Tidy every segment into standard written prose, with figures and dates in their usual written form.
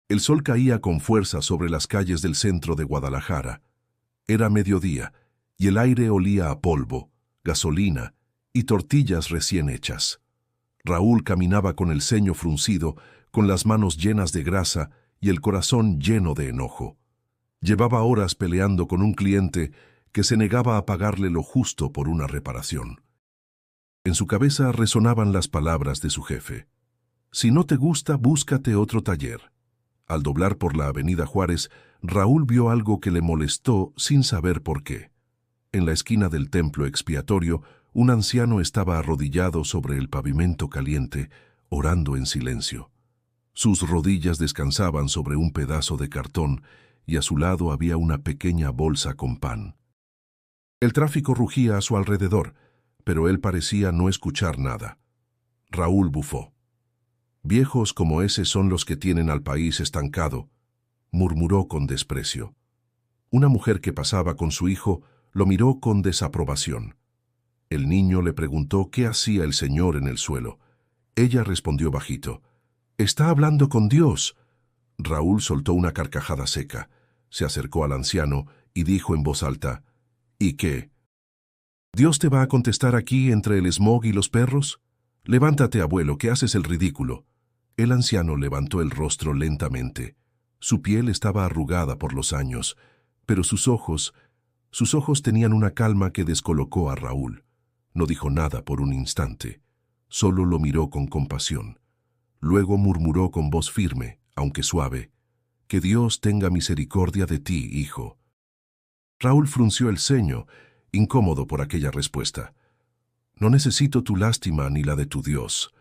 El sol caía con fuerza sobre las calles del centro de Guadalajara. Era mediodía, y el aire olía a polvo, gasolina y tortillas recién hechas. Raúl caminaba con el ceño fruncido, con las manos llenas de grasa y el corazón lleno de enojo. Llevaba horas peleando con un cliente que se negaba a pagarle lo justo por una reparación. En su cabeza resonaban las palabras de su jefe. Si no te gusta, búscate otro taller. Al doblar por la avenida Juárez, Raúl vio algo que le molestó sin saber por qué. En la esquina del templo expiatorio, un anciano estaba arrodillado sobre el pavimento caliente, orando en silencio. Sus rodillas descansaban sobre un pedazo de cartón y a su lado había una pequeña bolsa con pan. El tráfico rugía a su alrededor, pero él parecía no escuchar nada. Raúl bufó. «Viejos como ese son los que tienen al país estancado», murmuró con desprecio. Una mujer que pasaba con su hijo lo miró con desaprobación. El niño le preguntó qué hacía el señor en el suelo. Ella respondió bajito: «Está hablando con Dios». Raúl soltó una carcajada seca, se acercó al anciano y dijo en voz alta: «¿Y qué? ¿Dios te va a contestar aquí entre el smog y los perros? Levántate, abuelo, que haces el ridículo». El anciano levantó el rostro lentamente. Su piel estaba arrugada por los años, pero sus ojos tenían una calma que descolocó a Raúl. No dijo nada por un instante, solo lo miró con compasión. Luego murmuró con voz firme, aunque suave: «Que Dios tenga misericordia de ti, hijo». Raúl frunció el ceño, incómodo por aquella respuesta. «No necesito tu lástima ni la de tu Dios».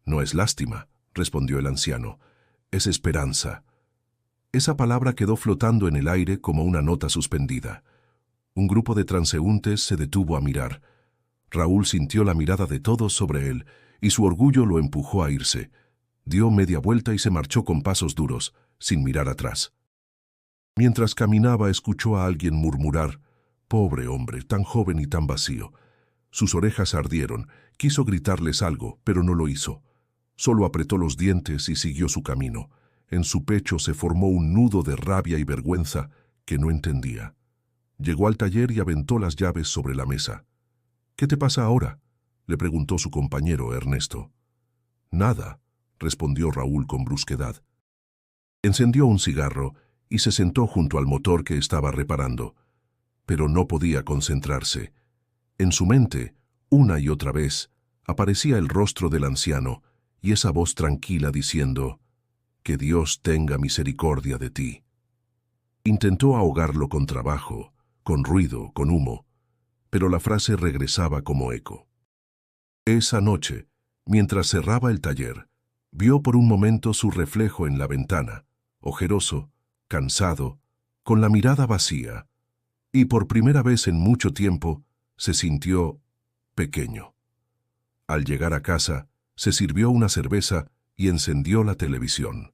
«No es lástima», respondió el anciano, «es esperanza». Esa palabra quedó flotando en el aire como una nota suspendida. Un grupo de transeúntes se detuvo a mirar. Raúl sintió la mirada de todos sobre él, y su orgullo lo empujó a irse. Dio media vuelta y se marchó con pasos duros, sin mirar atrás. Mientras caminaba, escuchó a alguien murmurar: «Pobre hombre, tan joven y tan vacío». Sus orejas ardieron, quiso gritarles algo, pero no lo hizo. Solo apretó los dientes y siguió su camino. En su pecho se formó un nudo de rabia y vergüenza que no entendía. Llegó al taller y aventó las llaves sobre la mesa. «¿Qué te pasa ahora?», le preguntó su compañero Ernesto. «Nada», respondió Raúl con brusquedad. Encendió un cigarro y se sentó junto al motor que estaba reparando. Pero no podía concentrarse. En su mente, una y otra vez, aparecía el rostro del anciano y esa voz tranquila diciendo: «Que Dios tenga misericordia de ti». Intentó ahogarlo con trabajo, con ruido, con humo, pero la frase regresaba como eco. Esa noche, mientras cerraba el taller, vio por un momento su reflejo en la ventana, ojeroso, cansado, con la mirada vacía, y por primera vez en mucho tiempo se sintió pequeño. Al llegar a casa, se sirvió una cerveza y encendió la televisión.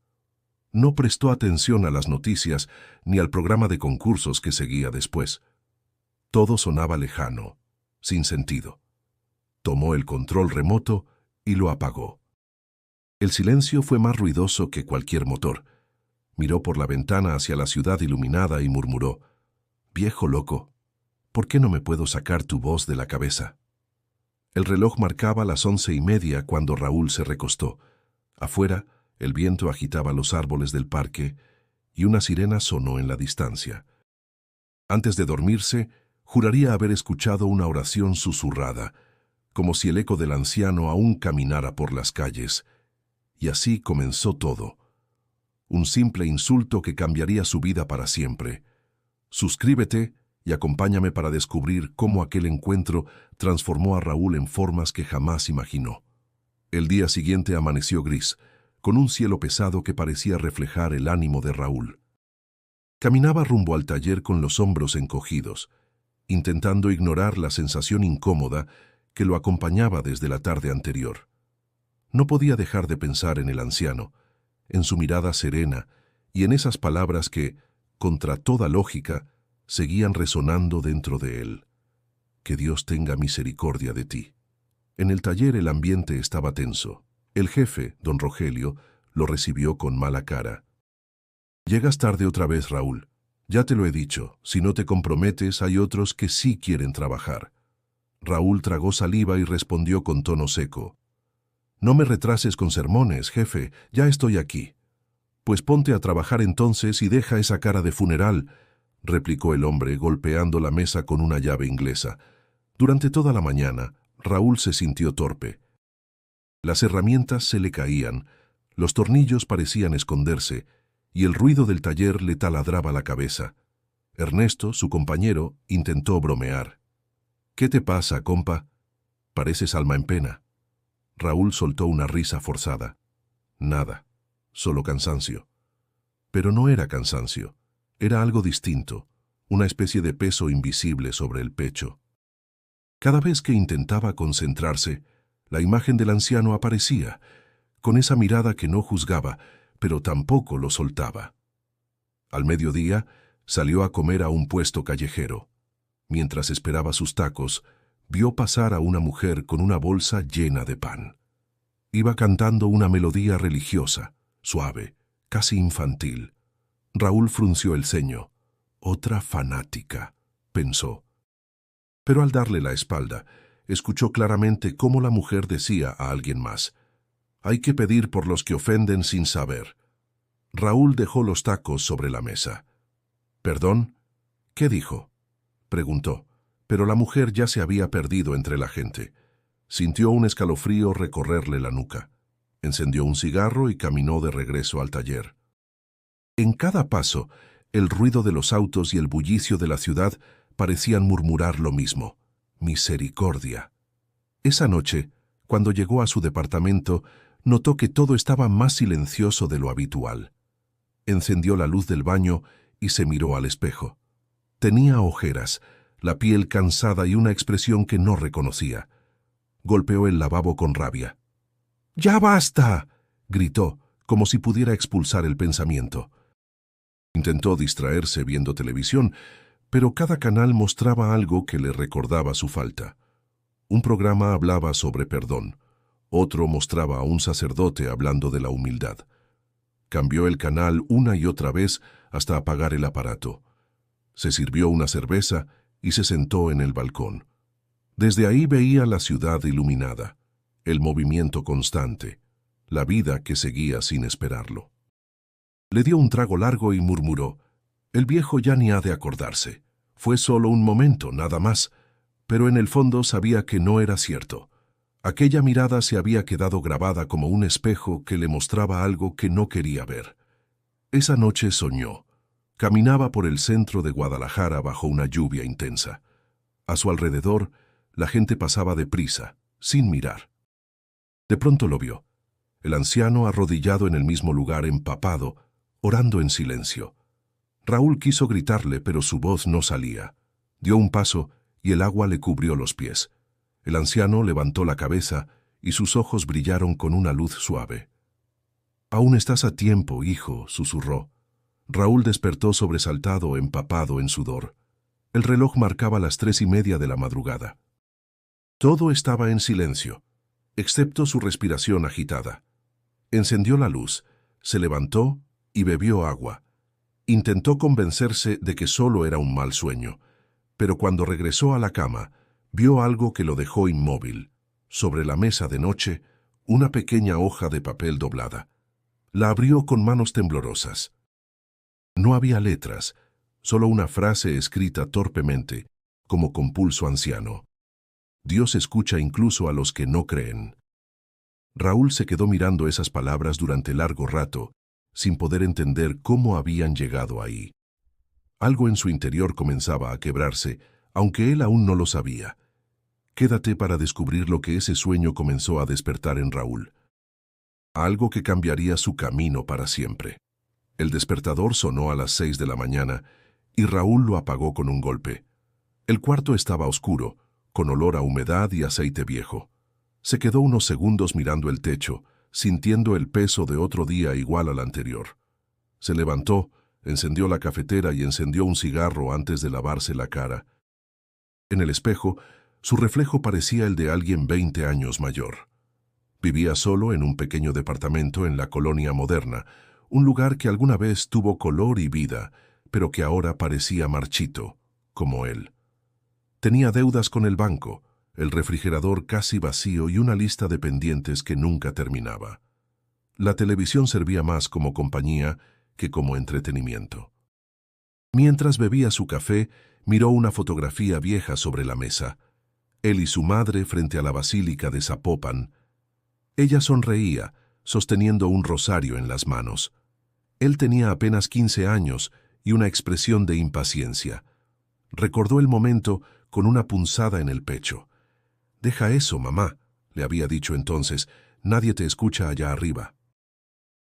No prestó atención a las noticias ni al programa de concursos que seguía después. Todo sonaba lejano, sin sentido. Tomó el control remoto y lo apagó. El silencio fue más ruidoso que cualquier motor. Miró por la ventana hacia la ciudad iluminada y murmuró: «Viejo loco, ¿por qué no me puedo sacar tu voz de la cabeza?». El reloj marcaba las 11:30 cuando Raúl se recostó. Afuera, el viento agitaba los árboles del parque y una sirena sonó en la distancia. Antes de dormirse, juraría haber escuchado una oración susurrada, como si el eco del anciano aún caminara por las calles. Y así comenzó todo. Un simple insulto que cambiaría su vida para siempre. Suscríbete y acompáñame para descubrir cómo aquel encuentro transformó a Raúl en formas que jamás imaginó. El día siguiente amaneció gris, con un cielo pesado que parecía reflejar el ánimo de Raúl. Caminaba rumbo al taller con los hombros encogidos, intentando ignorar la sensación incómoda que lo acompañaba desde la tarde anterior. No podía dejar de pensar en el anciano, en su mirada serena y en esas palabras que, contra toda lógica, seguían resonando dentro de él. «Que Dios tenga misericordia de ti». En el taller el ambiente estaba tenso. El jefe, don Rogelio, lo recibió con mala cara. Llegas tarde otra vez, Raúl. Ya te lo he dicho, si no te comprometes hay otros que sí quieren trabajar. Raúl tragó saliva y respondió con tono seco. No me retrases con sermones, jefe, ya estoy aquí. Pues ponte a trabajar entonces y deja esa cara de funeral, replicó el hombre golpeando la mesa con una llave inglesa. Durante toda la mañana, Raúl se sintió torpe. Las herramientas se le caían, los tornillos parecían esconderse, y el ruido del taller le taladraba la cabeza. Ernesto, su compañero, intentó bromear. «¿Qué te pasa, compa? Pareces alma en pena». Raúl soltó una risa forzada. Nada, solo cansancio. Pero no era cansancio, era algo distinto, una especie de peso invisible sobre el pecho. Cada vez que intentaba concentrarse, la imagen del anciano aparecía, con esa mirada que no juzgaba, pero tampoco lo soltaba. Al mediodía, salió a comer a un puesto callejero. Mientras esperaba sus tacos, vio pasar a una mujer con una bolsa llena de pan. Iba cantando una melodía religiosa, suave, casi infantil. Raúl frunció el ceño. «Otra fanática», pensó. Pero al darle la espalda, escuchó claramente cómo la mujer decía a alguien más: «Hay que pedir por los que ofenden sin saber». Raúl dejó los tacos sobre la mesa. «¿Perdón? ¿Qué dijo?», preguntó, pero la mujer ya se había perdido entre la gente. Sintió un escalofrío recorrerle la nuca. Encendió un cigarro y caminó de regreso al taller. En cada paso, el ruido de los autos y el bullicio de la ciudad parecían murmurar lo mismo: misericordia. Esa noche, cuando llegó a su departamento, notó que todo estaba más silencioso de lo habitual. Encendió la luz del baño y se miró al espejo. Tenía ojeras, la piel cansada y una expresión que no reconocía. Golpeó el lavabo con rabia. «¡Ya basta!», gritó, como si pudiera expulsar el pensamiento. Intentó distraerse viendo televisión, pero cada canal mostraba algo que le recordaba su falta. Un programa hablaba sobre perdón, otro mostraba a un sacerdote hablando de la humildad. Cambió el canal una y otra vez hasta apagar el aparato. Se sirvió una cerveza y se sentó en el balcón. Desde ahí veía la ciudad iluminada, el movimiento constante, la vida que seguía sin esperarlo. Le dio un trago largo y murmuró: «El viejo ya ni ha de acordarse. Fue solo un momento, nada más». Pero en el fondo sabía que no era cierto. Aquella mirada se había quedado grabada como un espejo que le mostraba algo que no quería ver. Esa noche soñó. Caminaba por el centro de Guadalajara bajo una lluvia intensa. A su alrededor, la gente pasaba deprisa, sin mirar. De pronto lo vio. El anciano arrodillado en el mismo lugar, empapado, orando en silencio. Raúl quiso gritarle, pero su voz no salía. Dio un paso y el agua le cubrió los pies. El anciano levantó la cabeza y sus ojos brillaron con una luz suave. «Aún estás a tiempo, hijo», susurró. Raúl despertó sobresaltado, empapado en sudor. El reloj marcaba las 3:30 de la madrugada. Todo estaba en silencio, excepto su respiración agitada. Encendió la luz, se levantó y bebió agua. Intentó convencerse de que solo era un mal sueño, pero cuando regresó a la cama, vio algo que lo dejó inmóvil. Sobre la mesa de noche, una pequeña hoja de papel doblada. La abrió con manos temblorosas. No había letras, solo una frase escrita torpemente, como con pulso anciano. «Dios escucha incluso a los que no creen». Raúl se quedó mirando esas palabras durante largo rato, sin poder entender cómo habían llegado ahí. Algo en su interior comenzaba a quebrarse, aunque él aún no lo sabía. Quédate para descubrir lo que ese sueño comenzó a despertar en Raúl. Algo que cambiaría su camino para siempre. El despertador sonó a las 6 de la mañana y Raúl lo apagó con un golpe. El cuarto estaba oscuro, con olor a humedad y aceite viejo. Se quedó unos segundos mirando el techo, sintiendo el peso de otro día igual al anterior. Se levantó, encendió la cafetera y encendió un cigarro antes de lavarse la cara. En el espejo, su reflejo parecía el de alguien 20 años mayor. Vivía solo en un pequeño departamento en la Colonia Moderna, un lugar que alguna vez tuvo color y vida, pero que ahora parecía marchito, como él. Tenía deudas con el banco, el refrigerador casi vacío y una lista de pendientes que nunca terminaba. La televisión servía más como compañía que como entretenimiento. Mientras bebía su café, miró una fotografía vieja sobre la mesa. Él y su madre frente a la basílica de Zapopan. Ella sonreía, sosteniendo un rosario en las manos. Él tenía apenas 15 años y una expresión de impaciencia. Recordó el momento con una punzada en el pecho. «Deja eso, mamá», le había dicho entonces, «nadie te escucha allá arriba».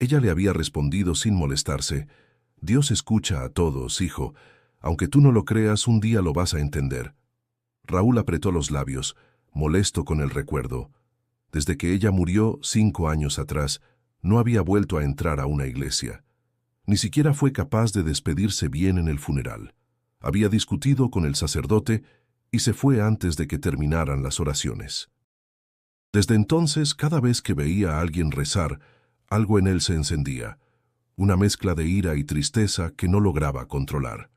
Ella le había respondido sin molestarse, «Dios escucha a todos, hijo. Aunque tú no lo creas, un día lo vas a entender». Raúl apretó los labios, molesto con el recuerdo. Desde que ella murió 5 años atrás, no había vuelto a entrar a una iglesia. Ni siquiera fue capaz de despedirse bien en el funeral. Había discutido con el sacerdote y se fue antes de que terminaran las oraciones. Desde entonces, cada vez que veía a alguien rezar, algo en él se encendía, una mezcla de ira y tristeza que no lograba controlar.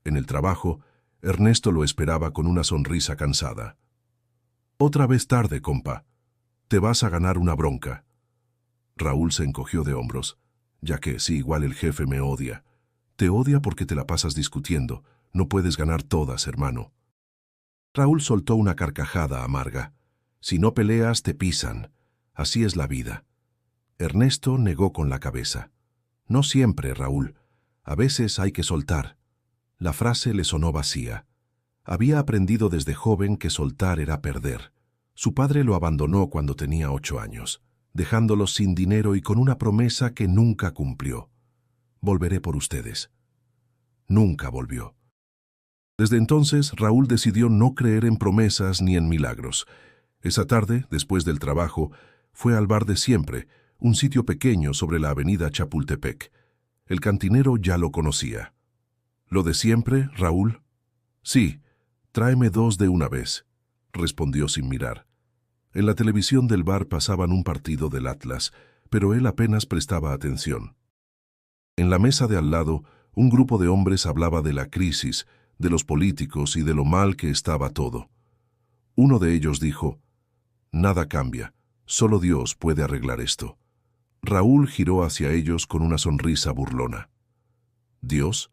En el trabajo, Ernesto lo esperaba con una sonrisa cansada. «Otra vez tarde, compa. Te vas a ganar una bronca». Raúl se encogió de hombros, ya que sí, igual el jefe me odia. Te odia porque te la pasas discutiendo. No puedes ganar todas, hermano. Raúl soltó una carcajada amarga. Si no peleas, te pisan. Así es la vida. Ernesto negó con la cabeza. No siempre, Raúl. A veces hay que soltar. La frase le sonó vacía. Había aprendido desde joven que soltar era perder. Su padre lo abandonó cuando tenía 8 años, dejándolo sin dinero y con una promesa que nunca cumplió. «Volveré por ustedes». Nunca volvió. Desde entonces, Raúl decidió no creer en promesas ni en milagros. Esa tarde, después del trabajo, fue al bar de siempre, un sitio pequeño sobre la avenida Chapultepec. El cantinero ya lo conocía. «¿Lo de siempre, Raúl?» «Sí, tráeme 2 de una vez», respondió sin mirar. En la televisión del bar pasaban un partido del Atlas, pero él apenas prestaba atención. En la mesa de al lado, un grupo de hombres hablaba de la crisis, de los políticos y de lo mal que estaba todo. Uno de ellos dijo: «Nada cambia, solo Dios puede arreglar esto». Raúl giró hacia ellos con una sonrisa burlona. «¿Dios?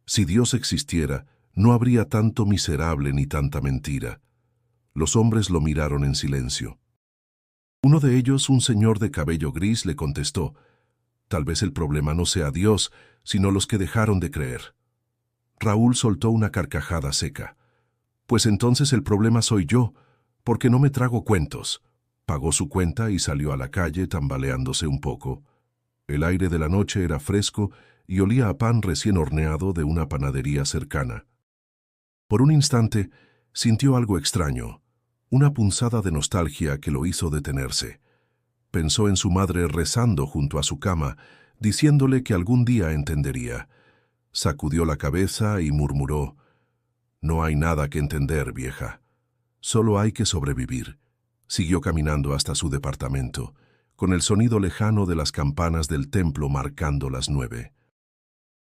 Si Dios existiera, no habría tanto miserable ni tanta mentira». Los hombres lo miraron en silencio. Uno de ellos, un señor de cabello gris, le contestó: «Tal vez el problema no sea Dios, sino los que dejaron de creer». Raúl soltó una carcajada seca. «Pues entonces el problema soy yo, porque no me trago cuentos». Pagó su cuenta y salió a la calle tambaleándose un poco. El aire de la noche era fresco y olía a pan recién horneado de una panadería cercana. Por un instante, sintió algo extraño, una punzada de nostalgia que lo hizo detenerse. Pensó en su madre rezando junto a su cama, diciéndole que algún día entendería. Sacudió la cabeza y murmuró: «No hay nada que entender, vieja. Solo hay que sobrevivir». Siguió caminando hasta su departamento, con el sonido lejano de las campanas del templo marcando las 9.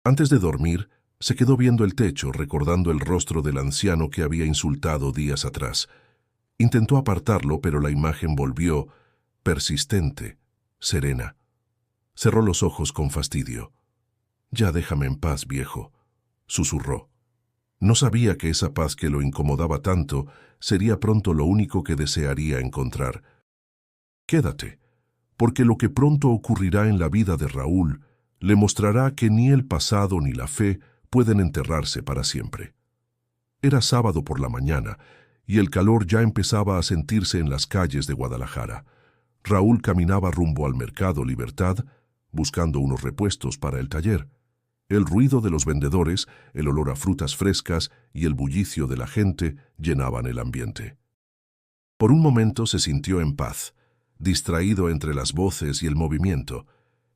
Antes de dormir, se quedó viendo el techo, recordando el rostro del anciano que había insultado días atrás. Intentó apartarlo, pero la imagen volvió, persistente, serena. Cerró los ojos con fastidio. «Ya déjame en paz, viejo», susurró. No sabía que esa paz que lo incomodaba tanto sería pronto lo único que desearía encontrar. «Quédate, porque lo que pronto ocurrirá en la vida de Raúl le mostrará que ni el pasado ni la fe pueden enterrarse para siempre». Era sábado por la mañana y el calor ya empezaba a sentirse en las calles de Guadalajara. Raúl caminaba rumbo al Mercado Libertad, buscando unos repuestos para el taller. El ruido de los vendedores, el olor a frutas frescas y el bullicio de la gente llenaban el ambiente. Por un momento se sintió en paz, distraído entre las voces y el movimiento,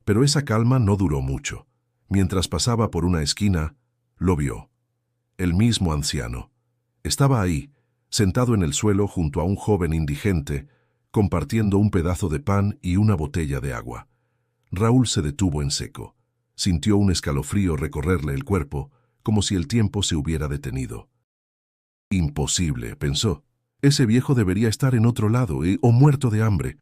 pero esa calma no duró mucho. Mientras pasaba por una esquina, lo vio. El mismo anciano. Estaba ahí, sentado en el suelo junto a un joven indigente, compartiendo un pedazo de pan y una botella de agua. Raúl se detuvo en seco. Sintió un escalofrío recorrerle el cuerpo, como si el tiempo se hubiera detenido. Imposible, pensó. Ese viejo debería estar en otro lado o muerto de hambre.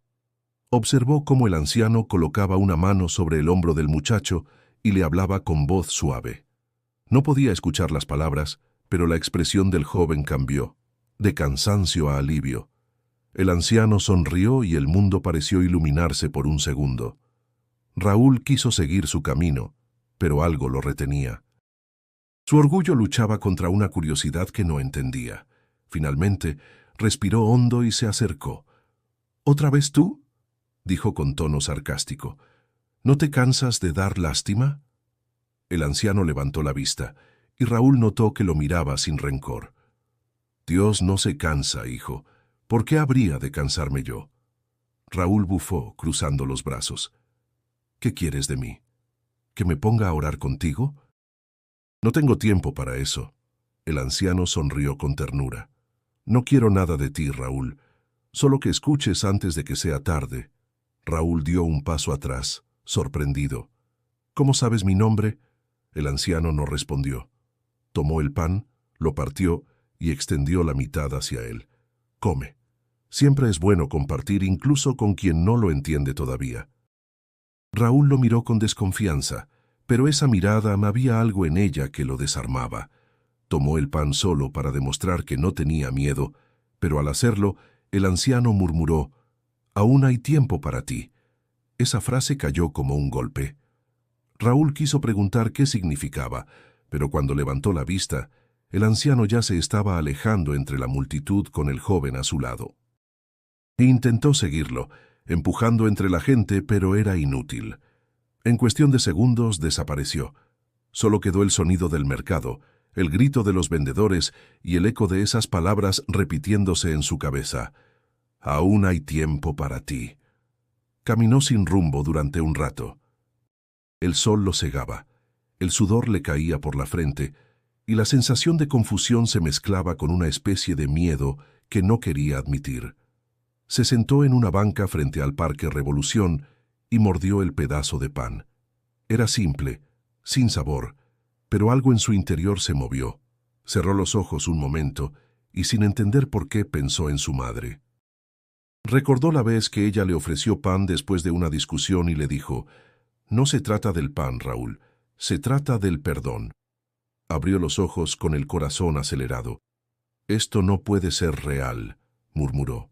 Observó cómo el anciano colocaba una mano sobre el hombro del muchacho y le hablaba con voz suave. No podía escuchar las palabras, pero la expresión del joven cambió, de cansancio a alivio. El anciano sonrió y el mundo pareció iluminarse por un segundo. Raúl quiso seguir su camino, pero algo lo retenía. Su orgullo luchaba contra una curiosidad que no entendía. Finalmente, respiró hondo y se acercó. ¿Otra vez tú?, dijo con tono sarcástico. ¿No te cansas de dar lástima? El anciano levantó la vista, y Raúl notó que lo miraba sin rencor. Dios no se cansa, hijo. ¿Por qué habría de cansarme yo? Raúl bufó, cruzando los brazos. ¿Qué quieres de mí? ¿Que me ponga a orar contigo? No tengo tiempo para eso. El anciano sonrió con ternura. No quiero nada de ti, Raúl. Solo que escuches antes de que sea tarde. Raúl dio un paso atrás, sorprendido. ¿Cómo sabes mi nombre? El anciano no respondió. Tomó el pan, lo partió y extendió la mitad hacia él. Come. Siempre es bueno compartir incluso con quien no lo entiende todavía. Raúl lo miró con desconfianza, pero esa mirada había algo en ella que lo desarmaba. Tomó el pan solo para demostrar que no tenía miedo, pero al hacerlo, el anciano murmuró, «Aún hay tiempo para ti». Esa frase cayó como un golpe. Raúl quiso preguntar qué significaba, pero cuando levantó la vista, el anciano ya se estaba alejando entre la multitud con el joven a su lado. Intentó seguirlo, empujando entre la gente, pero era inútil. En cuestión de segundos desapareció. Solo quedó el sonido del mercado, el grito de los vendedores y el eco de esas palabras repitiéndose en su cabeza. «Aún hay tiempo para ti». Caminó sin rumbo durante un rato. El sol lo cegaba, el sudor le caía por la frente y la sensación de confusión se mezclaba con una especie de miedo que no quería admitir. Se sentó en una banca frente al Parque Revolución y mordió el pedazo de pan. Era simple, sin sabor, pero algo en su interior se movió. Cerró los ojos un momento y sin entender por qué pensó en su madre. Recordó la vez que ella le ofreció pan después de una discusión y le dijo, «No se trata del pan, Raúl, se trata del perdón». Abrió los ojos con el corazón acelerado. «Esto no puede ser real», murmuró.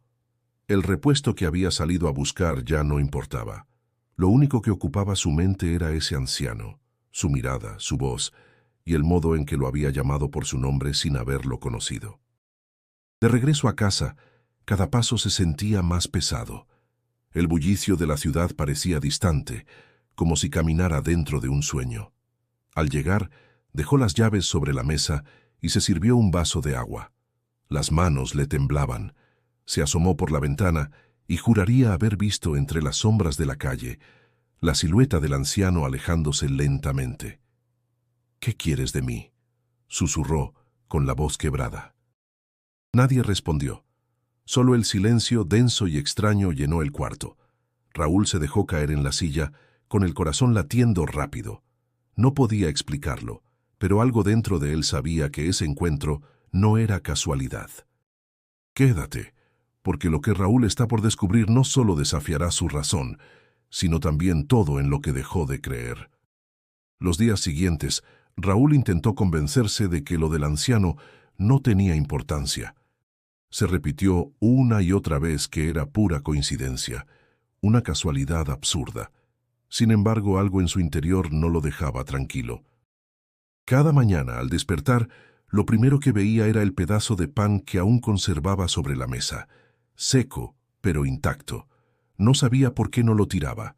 El repuesto que había salido a buscar ya no importaba. Lo único que ocupaba su mente era ese anciano, su mirada, su voz, y el modo en que lo había llamado por su nombre sin haberlo conocido. De regreso a casa, cada paso se sentía más pesado. El bullicio de la ciudad parecía distante, como si caminara dentro de un sueño. Al llegar, dejó las llaves sobre la mesa y se sirvió un vaso de agua. Las manos le temblaban. Se asomó por la ventana y juraría haber visto entre las sombras de la calle la silueta del anciano alejándose lentamente. «¿Qué quieres de mí?», susurró con la voz quebrada. Nadie respondió. Solo el silencio denso y extraño llenó el cuarto. Raúl se dejó caer en la silla, con el corazón latiendo rápido. No podía explicarlo, pero algo dentro de él sabía que ese encuentro no era casualidad. «Quédate», porque lo que Raúl está por descubrir no solo desafiará su razón, sino también todo en lo que dejó de creer. Los días siguientes, Raúl intentó convencerse de que lo del anciano no tenía importancia. Se repitió una y otra vez que era pura coincidencia, una casualidad absurda. Sin embargo, algo en su interior no lo dejaba tranquilo. Cada mañana, al despertar, lo primero que veía era el pedazo de pan que aún conservaba sobre la mesa, seco, pero intacto. No sabía por qué no lo tiraba.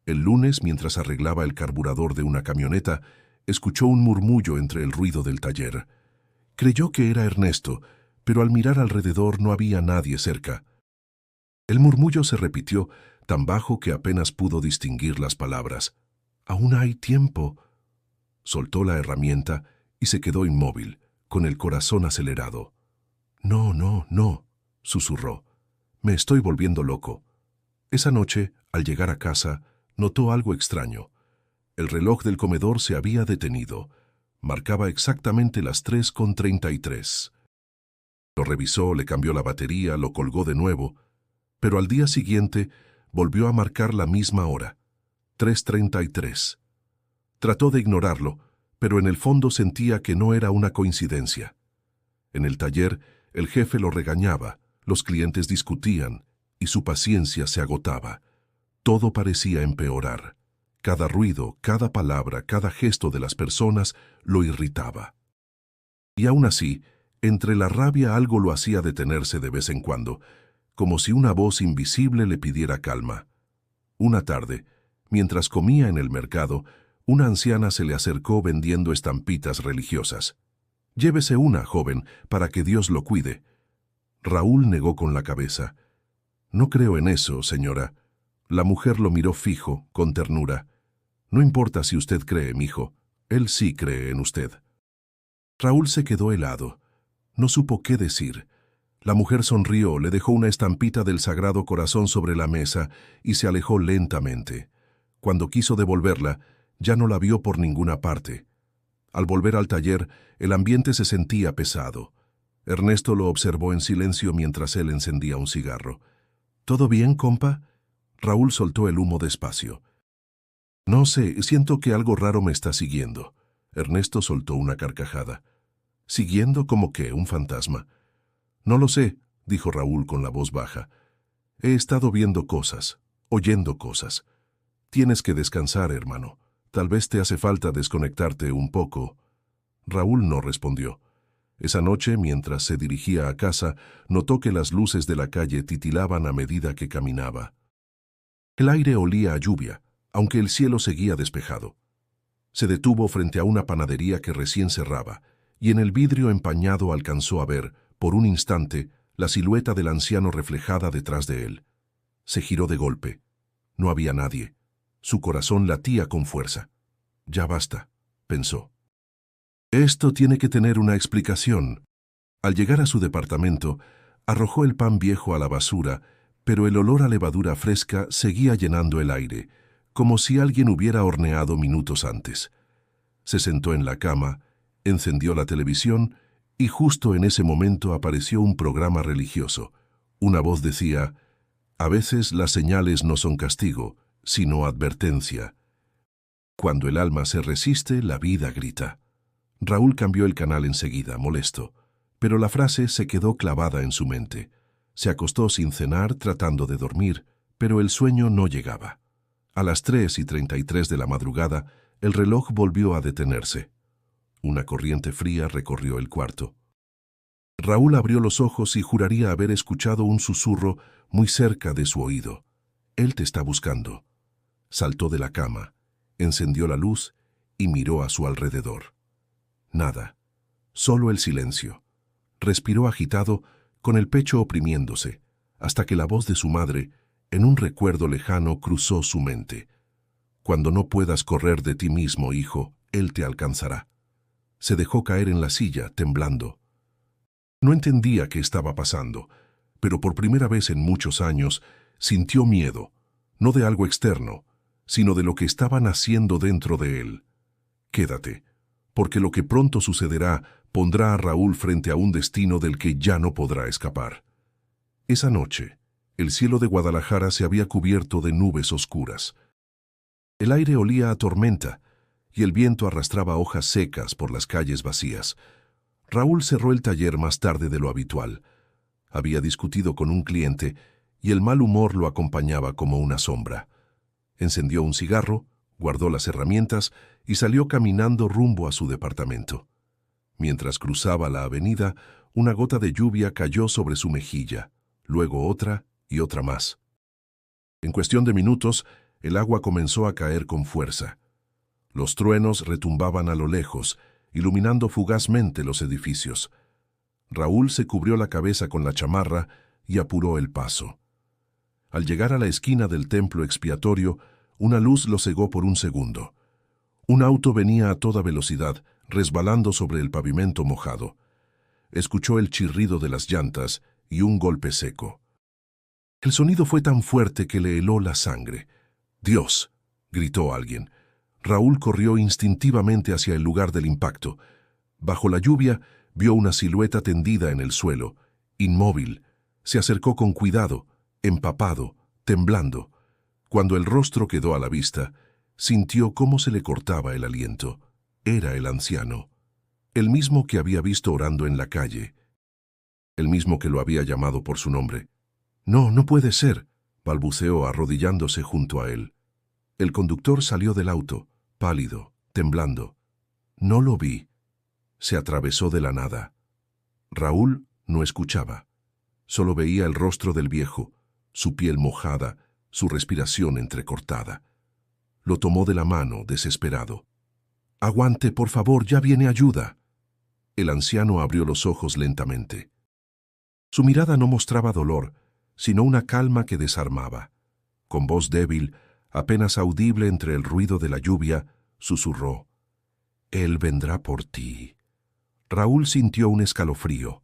El lunes, mientras arreglaba el carburador de una camioneta, escuchó un murmullo entre el ruido del taller. Creyó que era Ernesto, pero al mirar alrededor no había nadie cerca. El murmullo se repitió, tan bajo que apenas pudo distinguir las palabras. «Aún hay tiempo». Soltó la herramienta y se quedó inmóvil, con el corazón acelerado. «No, no, no», susurró. «Me estoy volviendo loco». Esa noche, al llegar a casa, Notó algo extraño. El reloj del comedor se había detenido. Marcaba exactamente las 3:33. Lo revisó, le cambió la batería, lo colgó de nuevo, pero al día siguiente volvió a marcar la misma hora, 3:33. Trató de ignorarlo, pero en el fondo sentía que no era una coincidencia. En el taller, el jefe lo regañaba, los clientes discutían, y su paciencia se agotaba. Todo parecía empeorar. Cada ruido, cada palabra, cada gesto de las personas lo irritaba. Y aún así, entre la rabia algo lo hacía detenerse de vez en cuando, como si una voz invisible le pidiera calma. Una tarde, mientras comía en el mercado, una anciana se le acercó vendiendo estampitas religiosas. «Llévese una, joven, para que Dios lo cuide». Raúl negó con la cabeza. «No creo en eso, señora». La mujer lo miró fijo, con ternura. «No importa si usted cree, mijo, él sí cree en usted». Raúl se quedó helado. No supo qué decir. La mujer sonrió, le dejó una estampita del Sagrado Corazón sobre la mesa y se alejó lentamente. Cuando quiso devolverla, ya no la vio por ninguna parte. Al volver al taller, el ambiente se sentía pesado. Ernesto lo observó en silencio mientras él encendía un cigarro. «¿Todo bien, compa?» Raúl soltó el humo despacio. «No sé, siento que algo raro me está siguiendo». Ernesto soltó una carcajada. «¿Siguiendo como qué? ¿Un fantasma?» «No lo sé», dijo Raúl con la voz baja. «He estado viendo cosas, oyendo cosas. Tienes que descansar, hermano. Tal vez te hace falta desconectarte un poco». Raúl no respondió. Esa noche, mientras se dirigía a casa, notó que las luces de la calle titilaban a medida que caminaba. El aire olía a lluvia, aunque el cielo seguía despejado. Se detuvo frente a una panadería que recién cerraba, y en el vidrio empañado alcanzó a ver, por un instante, la silueta del anciano reflejada detrás de él. Se giró de golpe. No había nadie. Su corazón latía con fuerza. «Ya basta», pensó. «Esto tiene que tener una explicación». Al llegar a su departamento, arrojó el pan viejo a la basura, pero el olor a levadura fresca seguía llenando el aire, como si alguien hubiera horneado minutos antes. Se sentó en la cama, encendió la televisión y justo en ese momento apareció un programa religioso. Una voz decía: «A veces las señales no son castigo, sino advertencia. Cuando el alma se resiste, la vida grita». Raúl cambió el canal enseguida, molesto, pero la frase se quedó clavada en su mente. Se acostó sin cenar, tratando de dormir, pero el sueño no llegaba. A las 3:33 de la madrugada, el reloj volvió a detenerse. Una corriente fría recorrió el cuarto. Raúl abrió los ojos y juraría haber escuchado un susurro muy cerca de su oído. «Él te está buscando». Saltó de la cama, encendió la luz y miró a su alrededor. Nada, solo el silencio. Respiró agitado, con el pecho oprimiéndose, hasta que la voz de su madre, en un recuerdo lejano, cruzó su mente. «Cuando no puedas correr de ti mismo, hijo, él te alcanzará». Se dejó caer en la silla, temblando. No entendía qué estaba pasando, pero por primera vez en muchos años sintió miedo, no de algo externo, sino de lo que estaba naciendo dentro de él. «Quédate, porque lo que pronto sucederá pondrá a Raúl frente a un destino del que ya no podrá escapar». Esa noche, el cielo de Guadalajara se había cubierto de nubes oscuras. El aire olía a tormenta, y el viento arrastraba hojas secas por las calles vacías. Raúl cerró el taller más tarde de lo habitual. Había discutido con un cliente, y el mal humor lo acompañaba como una sombra. Encendió un cigarro, guardó las herramientas y salió caminando rumbo a su departamento. Mientras cruzaba la avenida, una gota de lluvia cayó sobre su mejilla, luego otra y otra más. En cuestión de minutos, el agua comenzó a caer con fuerza. Los truenos retumbaban a lo lejos, iluminando fugazmente los edificios. Raúl se cubrió la cabeza con la chamarra y apuró el paso. Al llegar a la esquina del templo expiatorio, una luz lo cegó por un segundo. Un auto venía a toda velocidad, resbalando sobre el pavimento mojado. Escuchó el chirrido de las llantas y un golpe seco. El sonido fue tan fuerte que le heló la sangre. «Dios», gritó alguien. Raúl corrió instintivamente hacia el lugar del impacto. Bajo la lluvia, vio una silueta tendida en el suelo, inmóvil. Se acercó con cuidado, empapado, temblando. Cuando el rostro quedó a la vista, sintió cómo se le cortaba el aliento. Era el anciano, el mismo que había visto orando en la calle, el mismo que lo había llamado por su nombre. «No, no puede ser», balbuceó arrodillándose junto a él. El conductor salió del auto, pálido, temblando. «No lo vi». Se atravesó de la nada. Raúl no escuchaba. Solo veía el rostro del viejo, su piel mojada, su respiración entrecortada. Lo tomó de la mano, desesperado. «Aguante, por favor, ya viene ayuda». El anciano abrió los ojos lentamente. Su mirada no mostraba dolor, sino una calma que desarmaba. Con voz débil, apenas audible entre el ruido de la lluvia, susurró: «Él vendrá por ti». Raúl sintió un escalofrío.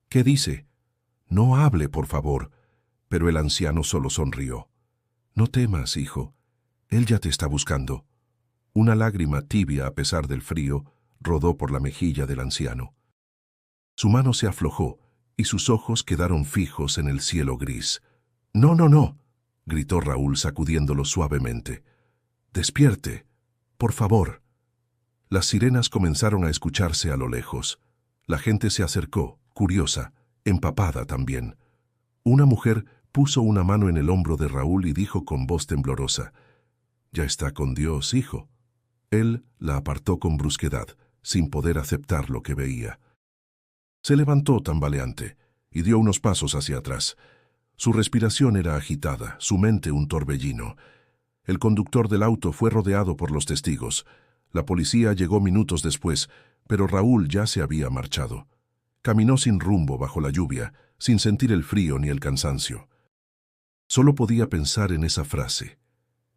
«¿Qué dice?» «No hable, por favor». Pero el anciano solo sonrió. «No temas, hijo. Él ya te está buscando». Una lágrima tibia, a pesar del frío, rodó por la mejilla del anciano. Su mano se aflojó y sus ojos quedaron fijos en el cielo gris. «No, no, no», gritó Raúl sacudiéndolo suavemente. «Despierte, por favor». Las sirenas comenzaron a escucharse a lo lejos. La gente se acercó, curiosa, empapada también. Una mujer puso una mano en el hombro de Raúl y dijo con voz temblorosa: «Ya está con Dios, hijo». Él la apartó con brusquedad, sin poder aceptar lo que veía. Se levantó tambaleante y dio unos pasos hacia atrás. Su respiración era agitada, su mente un torbellino. El conductor del auto fue rodeado por los testigos. La policía llegó minutos después, pero Raúl ya se había marchado. Caminó sin rumbo bajo la lluvia, sin sentir el frío ni el cansancio. Solo podía pensar en esa frase: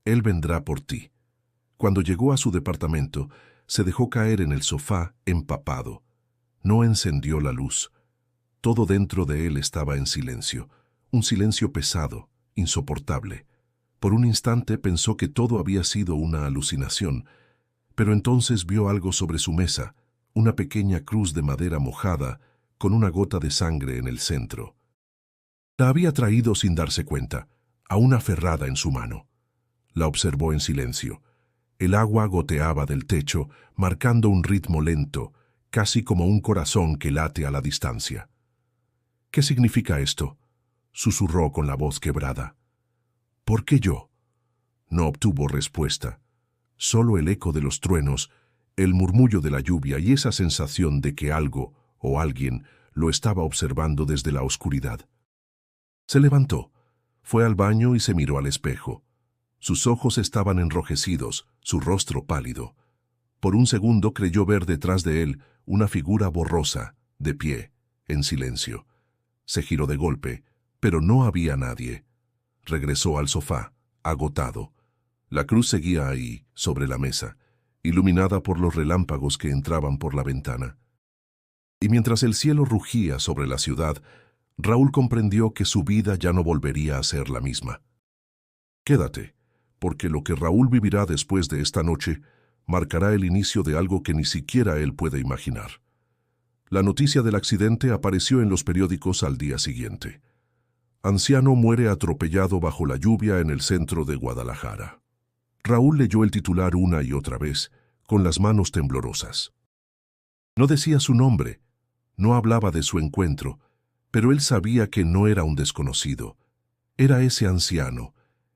«Él vendrá por ti». Cuando llegó a su departamento, se dejó caer en el sofá empapado. No encendió la luz. Todo dentro de él estaba en silencio, un silencio pesado, insoportable. Por un instante pensó que todo había sido una alucinación, pero entonces vio algo sobre su mesa, una pequeña cruz de madera mojada, con una gota de sangre en el centro. La había traído sin darse cuenta, aún aferrada en su mano. La observó en silencio. El agua goteaba del techo, marcando un ritmo lento, casi como un corazón que late a la distancia. «¿Qué significa esto?», susurró con la voz quebrada. «¿Por qué yo?». No obtuvo respuesta. Solo el eco de los truenos, el murmullo de la lluvia y esa sensación de que algo o alguien lo estaba observando desde la oscuridad. Se levantó, fue al baño y se miró al espejo. Sus ojos estaban enrojecidos, su rostro pálido. Por un segundo creyó ver detrás de él una figura borrosa, de pie, en silencio. Se giró de golpe, pero no había nadie. Regresó al sofá, agotado. La cruz seguía ahí, sobre la mesa, iluminada por los relámpagos que entraban por la ventana. Y mientras el cielo rugía sobre la ciudad, Raúl comprendió que su vida ya no volvería a ser la misma. «Quédate, porque lo que Raúl vivirá después de esta noche marcará el inicio de algo que ni siquiera él puede imaginar». La noticia del accidente apareció en los periódicos al día siguiente. Anciano muere atropellado bajo la lluvia en el centro de Guadalajara. Raúl leyó el titular una y otra vez, con las manos temblorosas. No decía su nombre, no hablaba de su encuentro, pero él sabía que no era un desconocido. Era ese anciano,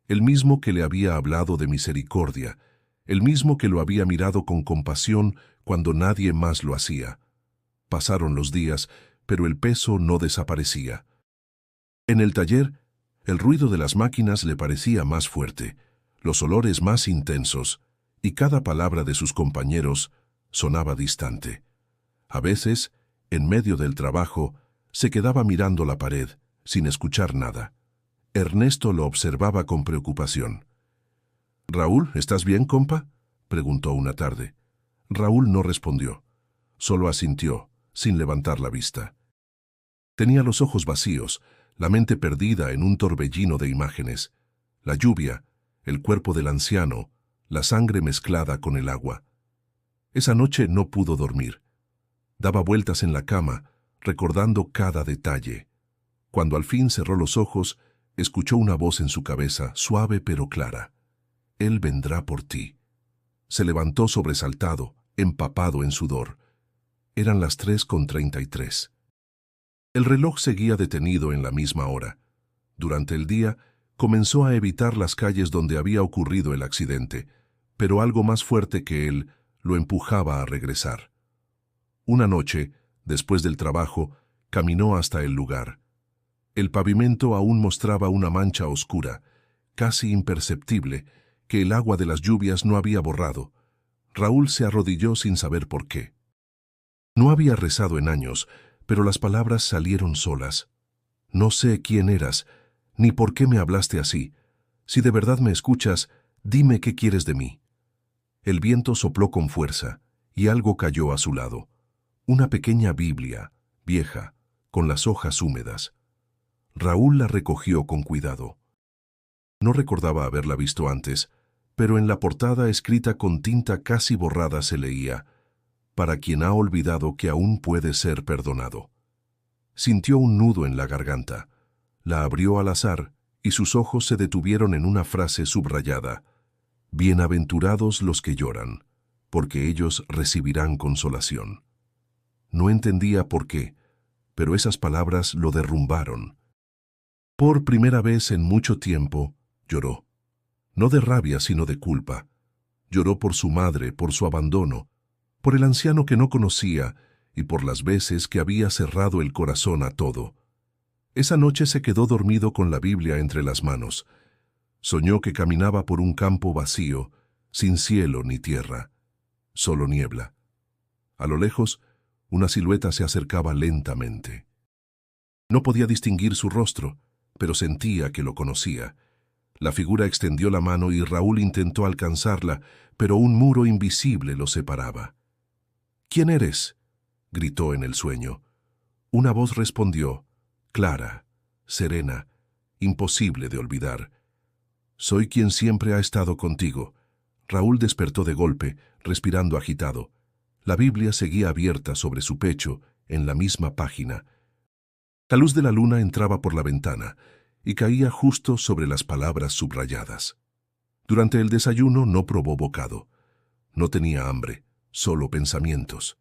el mismo que le había hablado de misericordia, el mismo que lo había mirado con compasión cuando nadie más lo hacía. Pasaron los días, pero el peso no desaparecía. En el taller, el ruido de las máquinas le parecía más fuerte, los olores más intensos, y cada palabra de sus compañeros sonaba distante. A veces, en medio del trabajo, se quedaba mirando la pared, sin escuchar nada. Ernesto lo observaba con preocupación. «Raúl, ¿estás bien, compa?», preguntó una tarde. Raúl no respondió, solo asintió, sin levantar la vista. Tenía los ojos vacíos, la mente perdida en un torbellino de imágenes. La lluvia, el cuerpo del anciano, la sangre mezclada con el agua. Esa noche no pudo dormir. Daba vueltas en la cama, recordando cada detalle. Cuando al fin cerró los ojos, escuchó una voz en su cabeza, suave pero clara. Él vendrá por ti. Se levantó sobresaltado, empapado en sudor. Eran las 3:33. El reloj seguía detenido en la misma hora. Durante el día, comenzó a evitar las calles donde había ocurrido el accidente, pero algo más fuerte que él lo empujaba a regresar. Una noche, después del trabajo, caminó hasta el lugar. El pavimento aún mostraba una mancha oscura, casi imperceptible, que el agua de las lluvias no había borrado. Raúl se arrodilló sin saber por qué. No había rezado en años, pero las palabras salieron solas. No sé quién eras, ni por qué me hablaste así. Si de verdad me escuchas, dime qué quieres de mí. El viento sopló con fuerza, y algo cayó a su lado. Una pequeña Biblia, vieja, con las hojas húmedas. Raúl la recogió con cuidado. No recordaba haberla visto antes, pero en la portada escrita con tinta casi borrada se leía: «Para quien ha olvidado que aún puede ser perdonado». Sintió un nudo en la garganta. La abrió al azar y sus ojos se detuvieron en una frase subrayada: «Bienaventurados los que lloran, porque ellos recibirán consolación». No entendía por qué, pero esas palabras lo derrumbaron. Por primera vez en mucho tiempo, lloró. No de rabia, sino de culpa. Lloró por su madre, por su abandono, por el anciano que no conocía y por las veces que había cerrado el corazón a todo. Esa noche se quedó dormido con la Biblia entre las manos. Soñó que caminaba por un campo vacío, sin cielo ni tierra, solo niebla. A lo lejos, una silueta se acercaba lentamente. No podía distinguir su rostro, pero sentía que lo conocía. La figura extendió la mano y Raúl intentó alcanzarla, pero un muro invisible lo separaba. «¿Quién eres?», gritó en el sueño. Una voz respondió, clara, serena, imposible de olvidar. «Soy quien siempre ha estado contigo». Raúl despertó de golpe, respirando agitado. La Biblia seguía abierta sobre su pecho, en la misma página. La luz de la luna entraba por la ventana y caía justo sobre las palabras subrayadas. Durante el desayuno no probó bocado. No tenía hambre, solo pensamientos.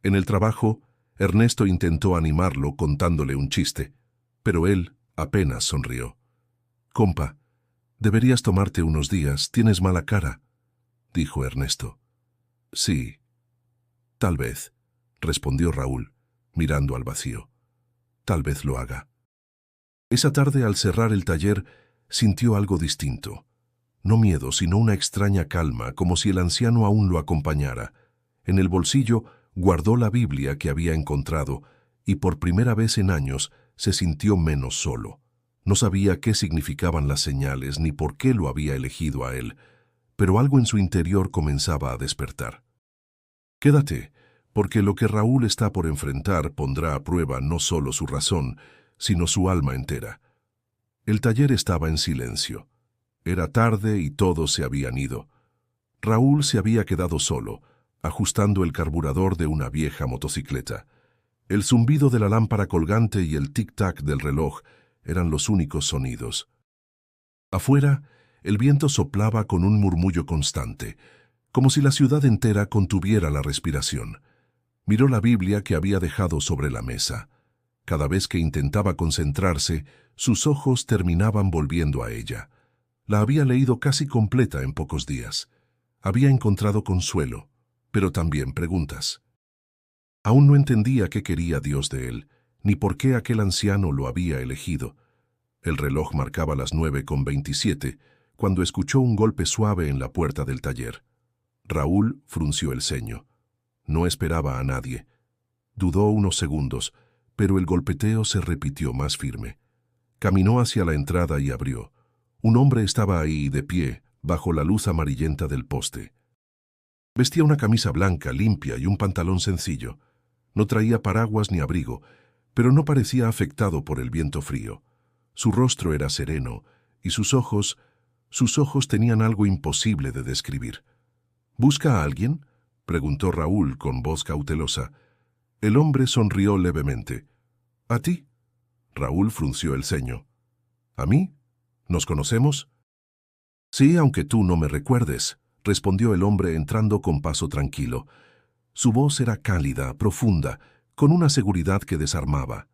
En el trabajo, Ernesto intentó animarlo contándole un chiste, pero él apenas sonrió. «Compa, deberías tomarte unos días, tienes mala cara», dijo Ernesto. «Sí, tal vez», respondió Raúl, mirando al vacío. «Tal vez lo haga». Esa tarde, al cerrar el taller, sintió algo distinto. No miedo, sino una extraña calma, como si el anciano aún lo acompañara. En el bolsillo guardó la Biblia que había encontrado y por primera vez en años se sintió menos solo. No sabía qué significaban las señales ni por qué lo había elegido a él, pero algo en su interior comenzaba a despertar. «Quédate, porque lo que Raúl está por enfrentar pondrá a prueba no solo su razón, sino su alma entera». El taller estaba en silencio. Era tarde y todos se habían ido. Raúl se había quedado solo, ajustando el carburador de una vieja motocicleta. El zumbido de la lámpara colgante y el tic-tac del reloj eran los únicos sonidos. Afuera, el viento soplaba con un murmullo constante, como si la ciudad entera contuviera la respiración. Miró la Biblia que había dejado sobre la mesa. Cada vez que intentaba concentrarse, sus ojos terminaban volviendo a ella. La había leído casi completa en pocos días. Había encontrado consuelo, pero también preguntas. Aún no entendía qué quería Dios de él, ni por qué aquel anciano lo había elegido. El reloj marcaba las 9:27, cuando escuchó un golpe suave en la puerta del taller. Raúl frunció el ceño. No esperaba a nadie. Dudó unos segundos, pero el golpeteo se repitió más firme. Caminó hacia la entrada y abrió. Un hombre estaba ahí, de pie, bajo la luz amarillenta del poste. Vestía una camisa blanca, limpia y un pantalón sencillo. No traía paraguas ni abrigo, pero no parecía afectado por el viento frío. Su rostro era sereno y sus ojos Sus ojos tenían algo imposible de describir. ¿Busca a alguien?, preguntó Raúl con voz cautelosa. El hombre sonrió levemente. ¿A ti? Raúl frunció el ceño. ¿A mí? ¿Nos conocemos? Sí, aunque tú no me recuerdes, respondió el hombre entrando con paso tranquilo. Su voz era cálida, profunda, con una seguridad que desarmaba.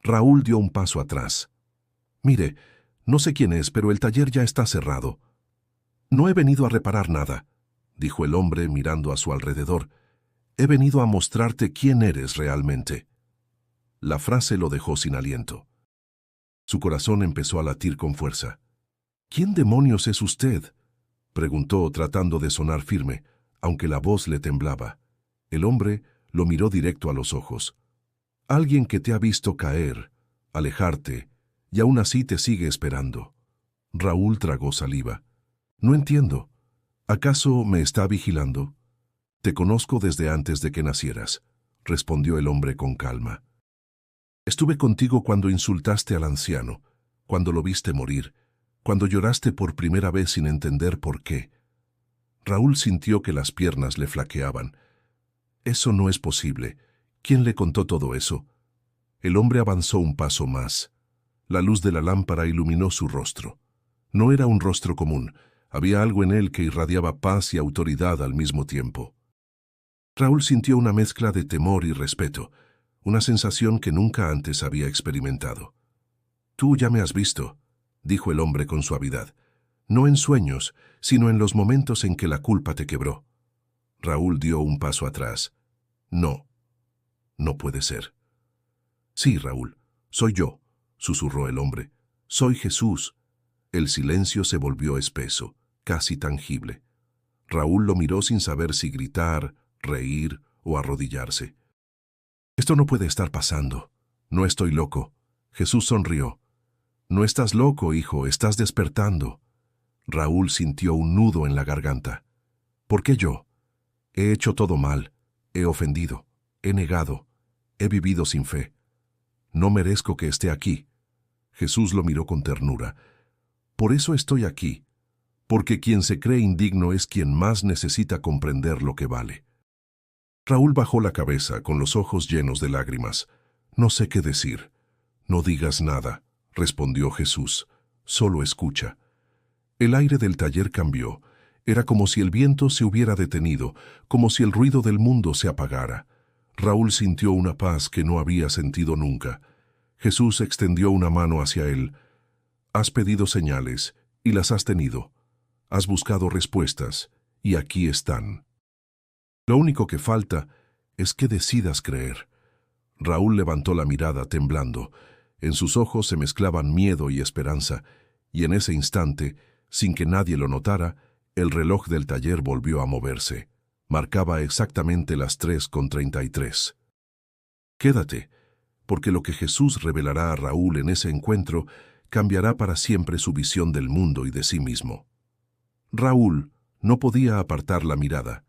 Raúl dio un paso atrás. Mire, no sé quién es, pero el taller ya está cerrado. No he venido a reparar nada, dijo el hombre mirando a su alrededor. He venido a mostrarte quién eres realmente. La frase lo dejó sin aliento. Su corazón empezó a latir con fuerza. ¿Quién demonios es usted?, preguntó tratando de sonar firme, aunque la voz le temblaba. El hombre lo miró directo a los ojos. Alguien que te ha visto caer, alejarte, y aún así te sigue esperando. Raúl tragó saliva. No entiendo. ¿Acaso me está vigilando? Te conozco desde antes de que nacieras, respondió el hombre con calma. Estuve contigo cuando insultaste al anciano, cuando lo viste morir, cuando lloraste por primera vez sin entender por qué. Raúl sintió que las piernas le flaqueaban. Eso no es posible. ¿Quién le contó todo eso? El hombre avanzó un paso más. La luz de la lámpara iluminó su rostro. No era un rostro común. Había algo en él que irradiaba paz y autoridad al mismo tiempo. Raúl sintió una mezcla de temor y respeto, una sensación que nunca antes había experimentado. Tú ya me has visto, dijo el hombre con suavidad. No en sueños, sino en los momentos en que la culpa te quebró. Raúl dio un paso atrás. No, no puede ser. Sí, Raúl, soy yo, susurró el hombre. Soy Jesús. El silencio se volvió espeso, casi tangible. Raúl lo miró sin saber si gritar, reír o arrodillarse. Esto no puede estar pasando. No estoy loco. Jesús sonrió. No estás loco, hijo, estás despertando. Raúl sintió un nudo en la garganta. ¿Por qué yo? He hecho todo mal. He ofendido. He negado. He vivido sin fe. No merezco que esté aquí. Jesús lo miró con ternura. Por eso estoy aquí. Porque quien se cree indigno es quien más necesita comprender lo que vale. Raúl bajó la cabeza con los ojos llenos de lágrimas. No sé qué decir. No digas nada, respondió Jesús. Solo escucha. El aire del taller cambió. Era como si el viento se hubiera detenido, como si el ruido del mundo se apagara. Raúl sintió una paz que no había sentido nunca. Jesús extendió una mano hacia él. Has pedido señales, y las has tenido. Has buscado respuestas, y aquí están. Lo único que falta es que decidas creer. Raúl levantó la mirada temblando. En sus ojos se mezclaban miedo y esperanza, y en ese instante, sin que nadie lo notara, el reloj del taller volvió a moverse. Marcaba exactamente las 3:33. Quédate, porque lo que Jesús revelará a Raúl en ese encuentro cambiará para siempre su visión del mundo y de sí mismo. Raúl no podía apartar la mirada.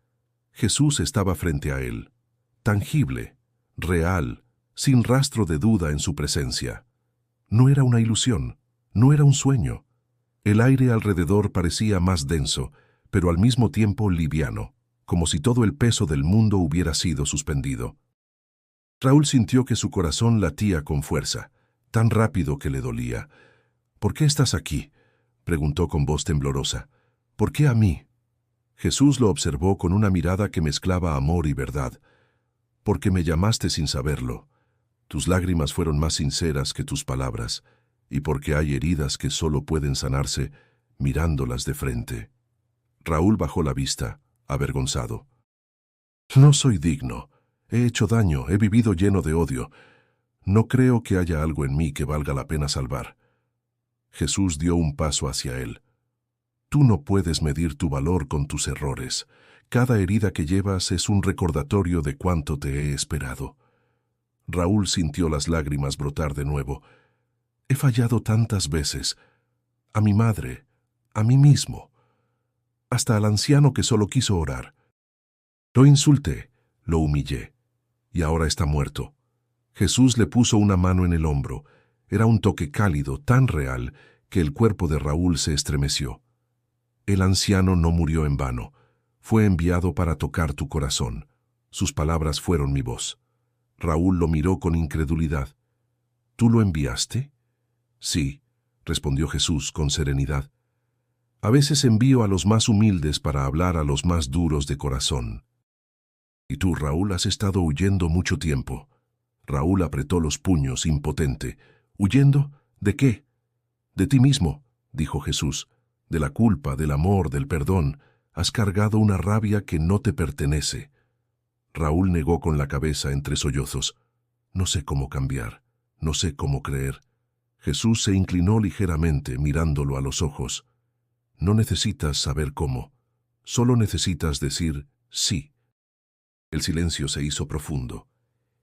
Jesús estaba frente a él, tangible, real, sin rastro de duda en su presencia. No era una ilusión, no era un sueño. El aire alrededor parecía más denso, pero al mismo tiempo liviano, como si todo el peso del mundo hubiera sido suspendido. Raúl sintió que su corazón latía con fuerza, tan rápido que le dolía. ¿Por qué estás aquí?, preguntó con voz temblorosa. ¿Por qué a mí? Jesús lo observó con una mirada que mezclaba amor y verdad. Porque me llamaste sin saberlo. Tus lágrimas fueron más sinceras que tus palabras, y porque hay heridas que solo pueden sanarse mirándolas de frente. Raúl bajó la vista, avergonzado. No soy digno. He hecho daño, he vivido lleno de odio. No creo que haya algo en mí que valga la pena salvar. Jesús dio un paso hacia él. Tú no puedes medir tu valor con tus errores. Cada herida que llevas es un recordatorio de cuánto te he esperado. Raúl sintió las lágrimas brotar de nuevo. He fallado tantas veces. A mi madre, a mí mismo, hasta al anciano que solo quiso orar. Lo insulté, lo humillé, y ahora está muerto. Jesús le puso una mano en el hombro. Era un toque cálido, tan real, que el cuerpo de Raúl se estremeció. El anciano no murió en vano. Fue enviado para tocar tu corazón. Sus palabras fueron mi voz. Raúl lo miró con incredulidad. ¿Tú lo enviaste? Sí, respondió Jesús con serenidad. A veces envío a los más humildes para hablar a los más duros de corazón. Y tú, Raúl, has estado huyendo mucho tiempo. Raúl apretó los puños, impotente. ¿Huyendo? ¿De qué? De ti mismo, dijo Jesús. De la culpa, del amor, del perdón. Has cargado una rabia que no te pertenece. Raúl negó con la cabeza entre sollozos. No sé cómo cambiar, no sé cómo creer. Jesús se inclinó ligeramente, mirándolo a los ojos. No necesitas saber cómo, solo necesitas decir sí. El silencio se hizo profundo.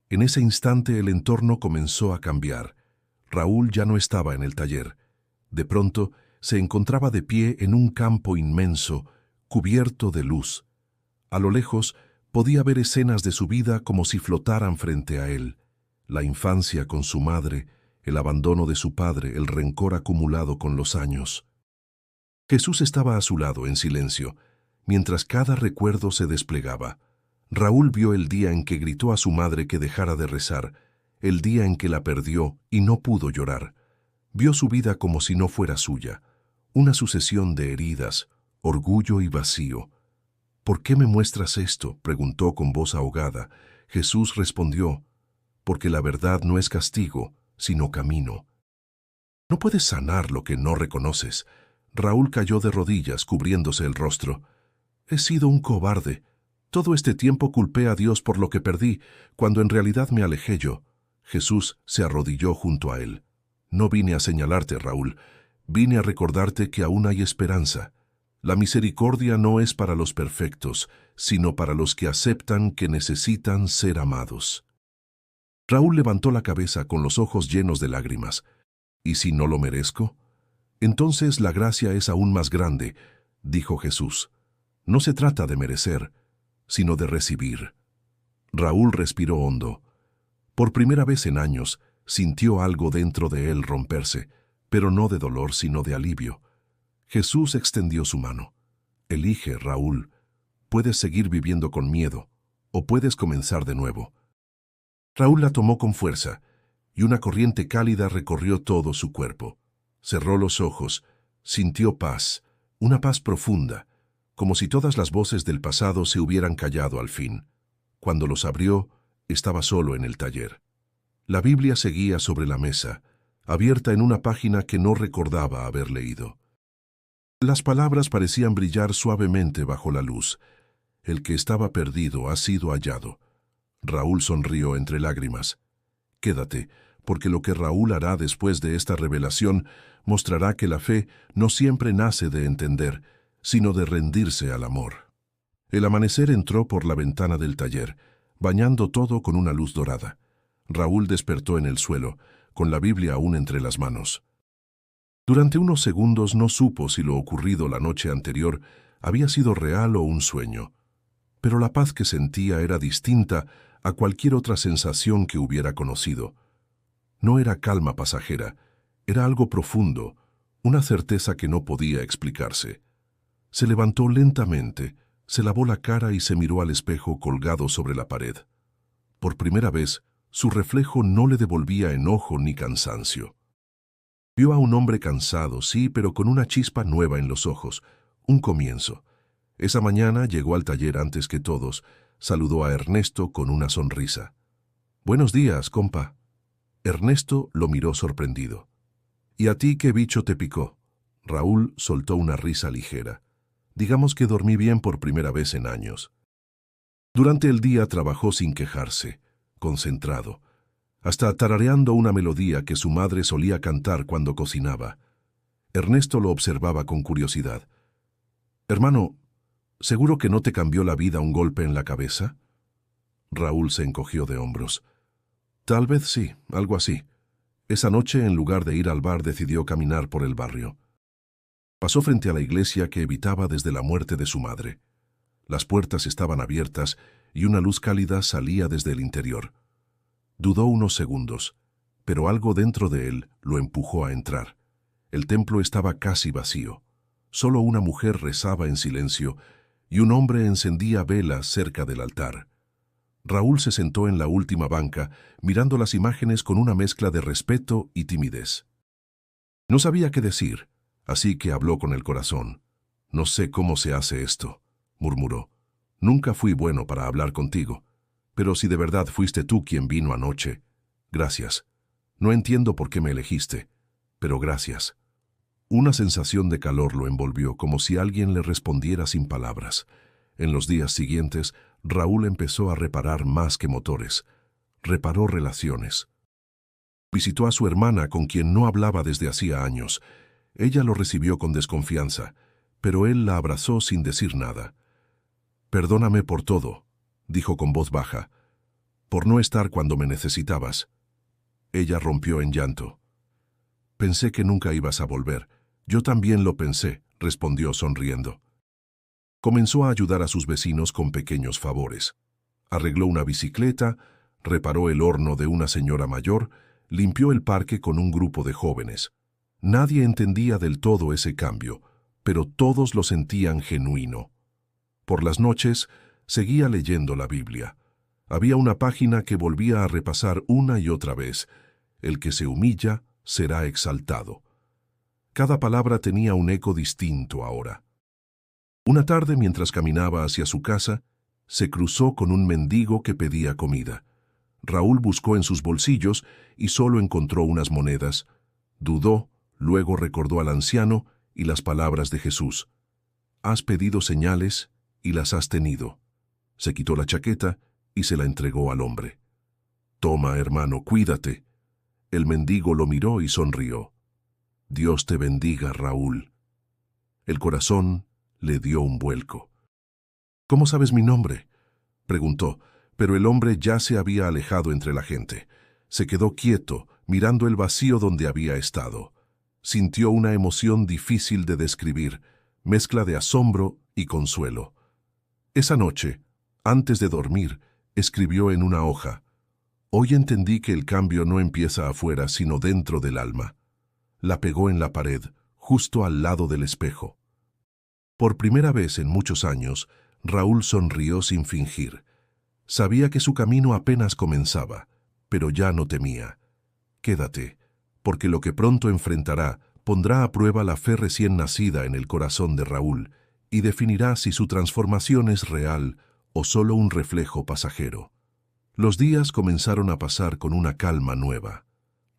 En ese instante el entorno comenzó a cambiar. Raúl ya no estaba en el taller. De pronto se encontraba de pie en un campo inmenso, cubierto de luz. A lo lejos podía ver escenas de su vida como si flotaran frente a él. La infancia con su madre, el abandono de su padre, el rencor acumulado con los años. Jesús estaba a su lado en silencio, mientras cada recuerdo se desplegaba. Raúl vio el día en que gritó a su madre que dejara de rezar, el día en que la perdió y no pudo llorar. Vio su vida como si no fuera suya, una sucesión de heridas, orgullo y vacío. ¿Por qué me muestras esto?, preguntó con voz ahogada. Jesús respondió, porque la verdad no es castigo, sino camino. No puedes sanar lo que no reconoces. Raúl cayó de rodillas, cubriéndose el rostro. He sido un cobarde. Todo este tiempo culpé a Dios por lo que perdí, cuando en realidad me alejé yo. Jesús se arrodilló junto a él. No vine a señalarte, Raúl. Vine a recordarte que aún hay esperanza. La misericordia no es para los perfectos, sino para los que aceptan que necesitan ser amados. Raúl levantó la cabeza con los ojos llenos de lágrimas. ¿Y si no lo merezco? Entonces la gracia es aún más grande, dijo Jesús. No se trata de merecer, sino de recibir. Raúl respiró hondo. Por primera vez en años, sintió algo dentro de él romperse, pero no de dolor, sino de alivio. Jesús extendió su mano. Elige, Raúl. Puedes seguir viviendo con miedo, o puedes comenzar de nuevo. Raúl la tomó con fuerza, y una corriente cálida recorrió todo su cuerpo. Cerró los ojos, sintió paz, una paz profunda, como si todas las voces del pasado se hubieran callado al fin. Cuando los abrió, estaba solo en el taller. La Biblia seguía sobre la mesa, abierta en una página que no recordaba haber leído. Las palabras parecían brillar suavemente bajo la luz. El que estaba perdido ha sido hallado. Raúl sonrió entre lágrimas. Quédate, porque lo que Raúl hará después de esta revelación mostrará que la fe no siempre nace de entender, sino de rendirse al amor. El amanecer entró por la ventana del taller, bañando todo con una luz dorada. Raúl despertó en el suelo, con la Biblia aún entre las manos. Durante unos segundos no supo si lo ocurrido la noche anterior había sido real o un sueño, pero la paz que sentía era distinta a cualquier otra sensación que hubiera conocido. No era calma pasajera, era algo profundo, una certeza que no podía explicarse. Se levantó lentamente, se lavó la cara y se miró al espejo colgado sobre la pared. Por primera vez, su reflejo no le devolvía enojo ni cansancio. Vio a un hombre cansado, sí, pero con una chispa nueva en los ojos, un comienzo. Esa mañana llegó al taller antes que todos, saludó a Ernesto con una sonrisa. «Buenos días, compa». Ernesto lo miró sorprendido. «¿Y a ti qué bicho te picó?» Raúl soltó una risa ligera. «Digamos que dormí bien por primera vez en años». Durante el día trabajó sin quejarse, concentrado, hasta tarareando una melodía que su madre solía cantar cuando cocinaba. Ernesto lo observaba con curiosidad. «Hermano, ¿seguro que no te cambió la vida un golpe en la cabeza?» Raúl se encogió de hombros. «Tal vez sí, algo así. Esa noche, en lugar de ir al bar, decidió caminar por el barrio. Pasó frente a la iglesia que evitaba desde la muerte de su madre. Las puertas estaban abiertas y una luz cálida salía desde el interior. Dudó unos segundos, pero algo dentro de él lo empujó a entrar. El templo estaba casi vacío. Solo una mujer rezaba en silencio y un hombre encendía velas cerca del altar. Raúl se sentó en la última banca, mirando las imágenes con una mezcla de respeto y timidez. No sabía qué decir, así que habló con el corazón. «No sé cómo se hace esto», murmuró. «Nunca fui bueno para hablar contigo, pero si de verdad fuiste tú quien vino anoche, gracias. No entiendo por qué me elegiste, pero gracias». Una sensación de calor lo envolvió, como si alguien le respondiera sin palabras. En los días siguientes, Raúl empezó a reparar más que motores. Reparó relaciones. Visitó a su hermana, con quien no hablaba desde hacía años. Ella lo recibió con desconfianza, pero él la abrazó sin decir nada. «Perdóname por todo», dijo con voz baja, «por no estar cuando me necesitabas». Ella rompió en llanto. «Pensé que nunca ibas a volver». «Yo también lo pensé», respondió sonriendo. Comenzó a ayudar a sus vecinos con pequeños favores. Arregló una bicicleta, reparó el horno de una señora mayor, limpió el parque con un grupo de jóvenes. Nadie entendía del todo ese cambio, pero todos lo sentían genuino. Por las noches, seguía leyendo la Biblia. Había una página que volvía a repasar una y otra vez: «El que se humilla será exaltado». Cada palabra tenía un eco distinto ahora. Una tarde, mientras caminaba hacia su casa, se cruzó con un mendigo que pedía comida. Raúl buscó en sus bolsillos y solo encontró unas monedas. Dudó, luego recordó al anciano y las palabras de Jesús: «Has pedido señales y las has tenido». Se quitó la chaqueta y se la entregó al hombre. «Toma, hermano, cuídate». El mendigo lo miró y sonrió. «Dios te bendiga, Raúl». El corazón le dio un vuelco. «¿Cómo sabes mi nombre?», preguntó, pero el hombre ya se había alejado entre la gente. Se quedó quieto, mirando el vacío donde había estado. Sintió una emoción difícil de describir, mezcla de asombro y consuelo. Esa noche, antes de dormir, escribió en una hoja: «Hoy entendí que el cambio no empieza afuera, sino dentro del alma». La pegó en la pared, justo al lado del espejo. Por primera vez en muchos años, Raúl sonrió sin fingir. Sabía que su camino apenas comenzaba, pero ya no temía. «Quédate, porque lo que pronto enfrentará pondrá a prueba la fe recién nacida en el corazón de Raúl y definirá si su transformación es real o solo un reflejo pasajero». Los días comenzaron a pasar con una calma nueva.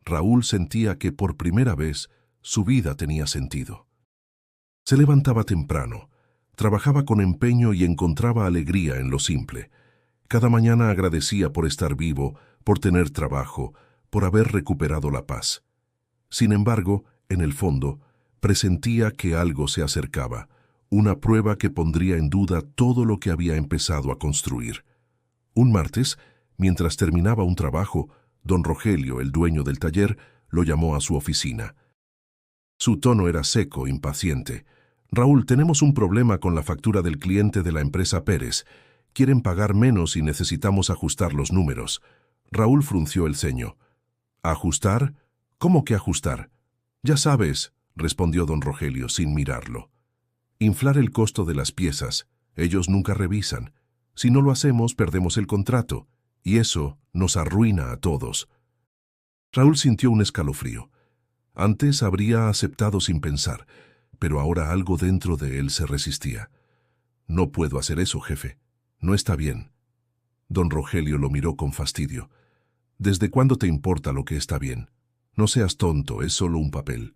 Raúl sentía que por primera vez su vida tenía sentido. Se levantaba temprano, trabajaba con empeño y encontraba alegría en lo simple. Cada mañana agradecía por estar vivo, por tener trabajo, por haber recuperado la paz. Sin embargo, en el fondo, presentía que algo se acercaba, una prueba que pondría en duda todo lo que había empezado a construir. Un martes, mientras terminaba un trabajo, don Rogelio, el dueño del taller, lo llamó a su oficina. Su tono era seco, impaciente. «Raúl, tenemos un problema con la factura del cliente de la empresa Pérez. Quieren pagar menos y necesitamos ajustar los números». Raúl frunció el ceño. «¿Ajustar? ¿Cómo que ajustar?». «Ya sabes», respondió don Rogelio sin mirarlo. «Inflar el costo de las piezas. Ellos nunca revisan. Si no lo hacemos, perdemos el contrato. Y eso nos arruina a todos». Raúl sintió un escalofrío. Antes habría aceptado sin pensar, pero ahora algo dentro de él se resistía. «No puedo hacer eso, jefe. No está bien». Don Rogelio lo miró con fastidio. «¿Desde cuándo te importa lo que está bien? No seas tonto, es solo un papel».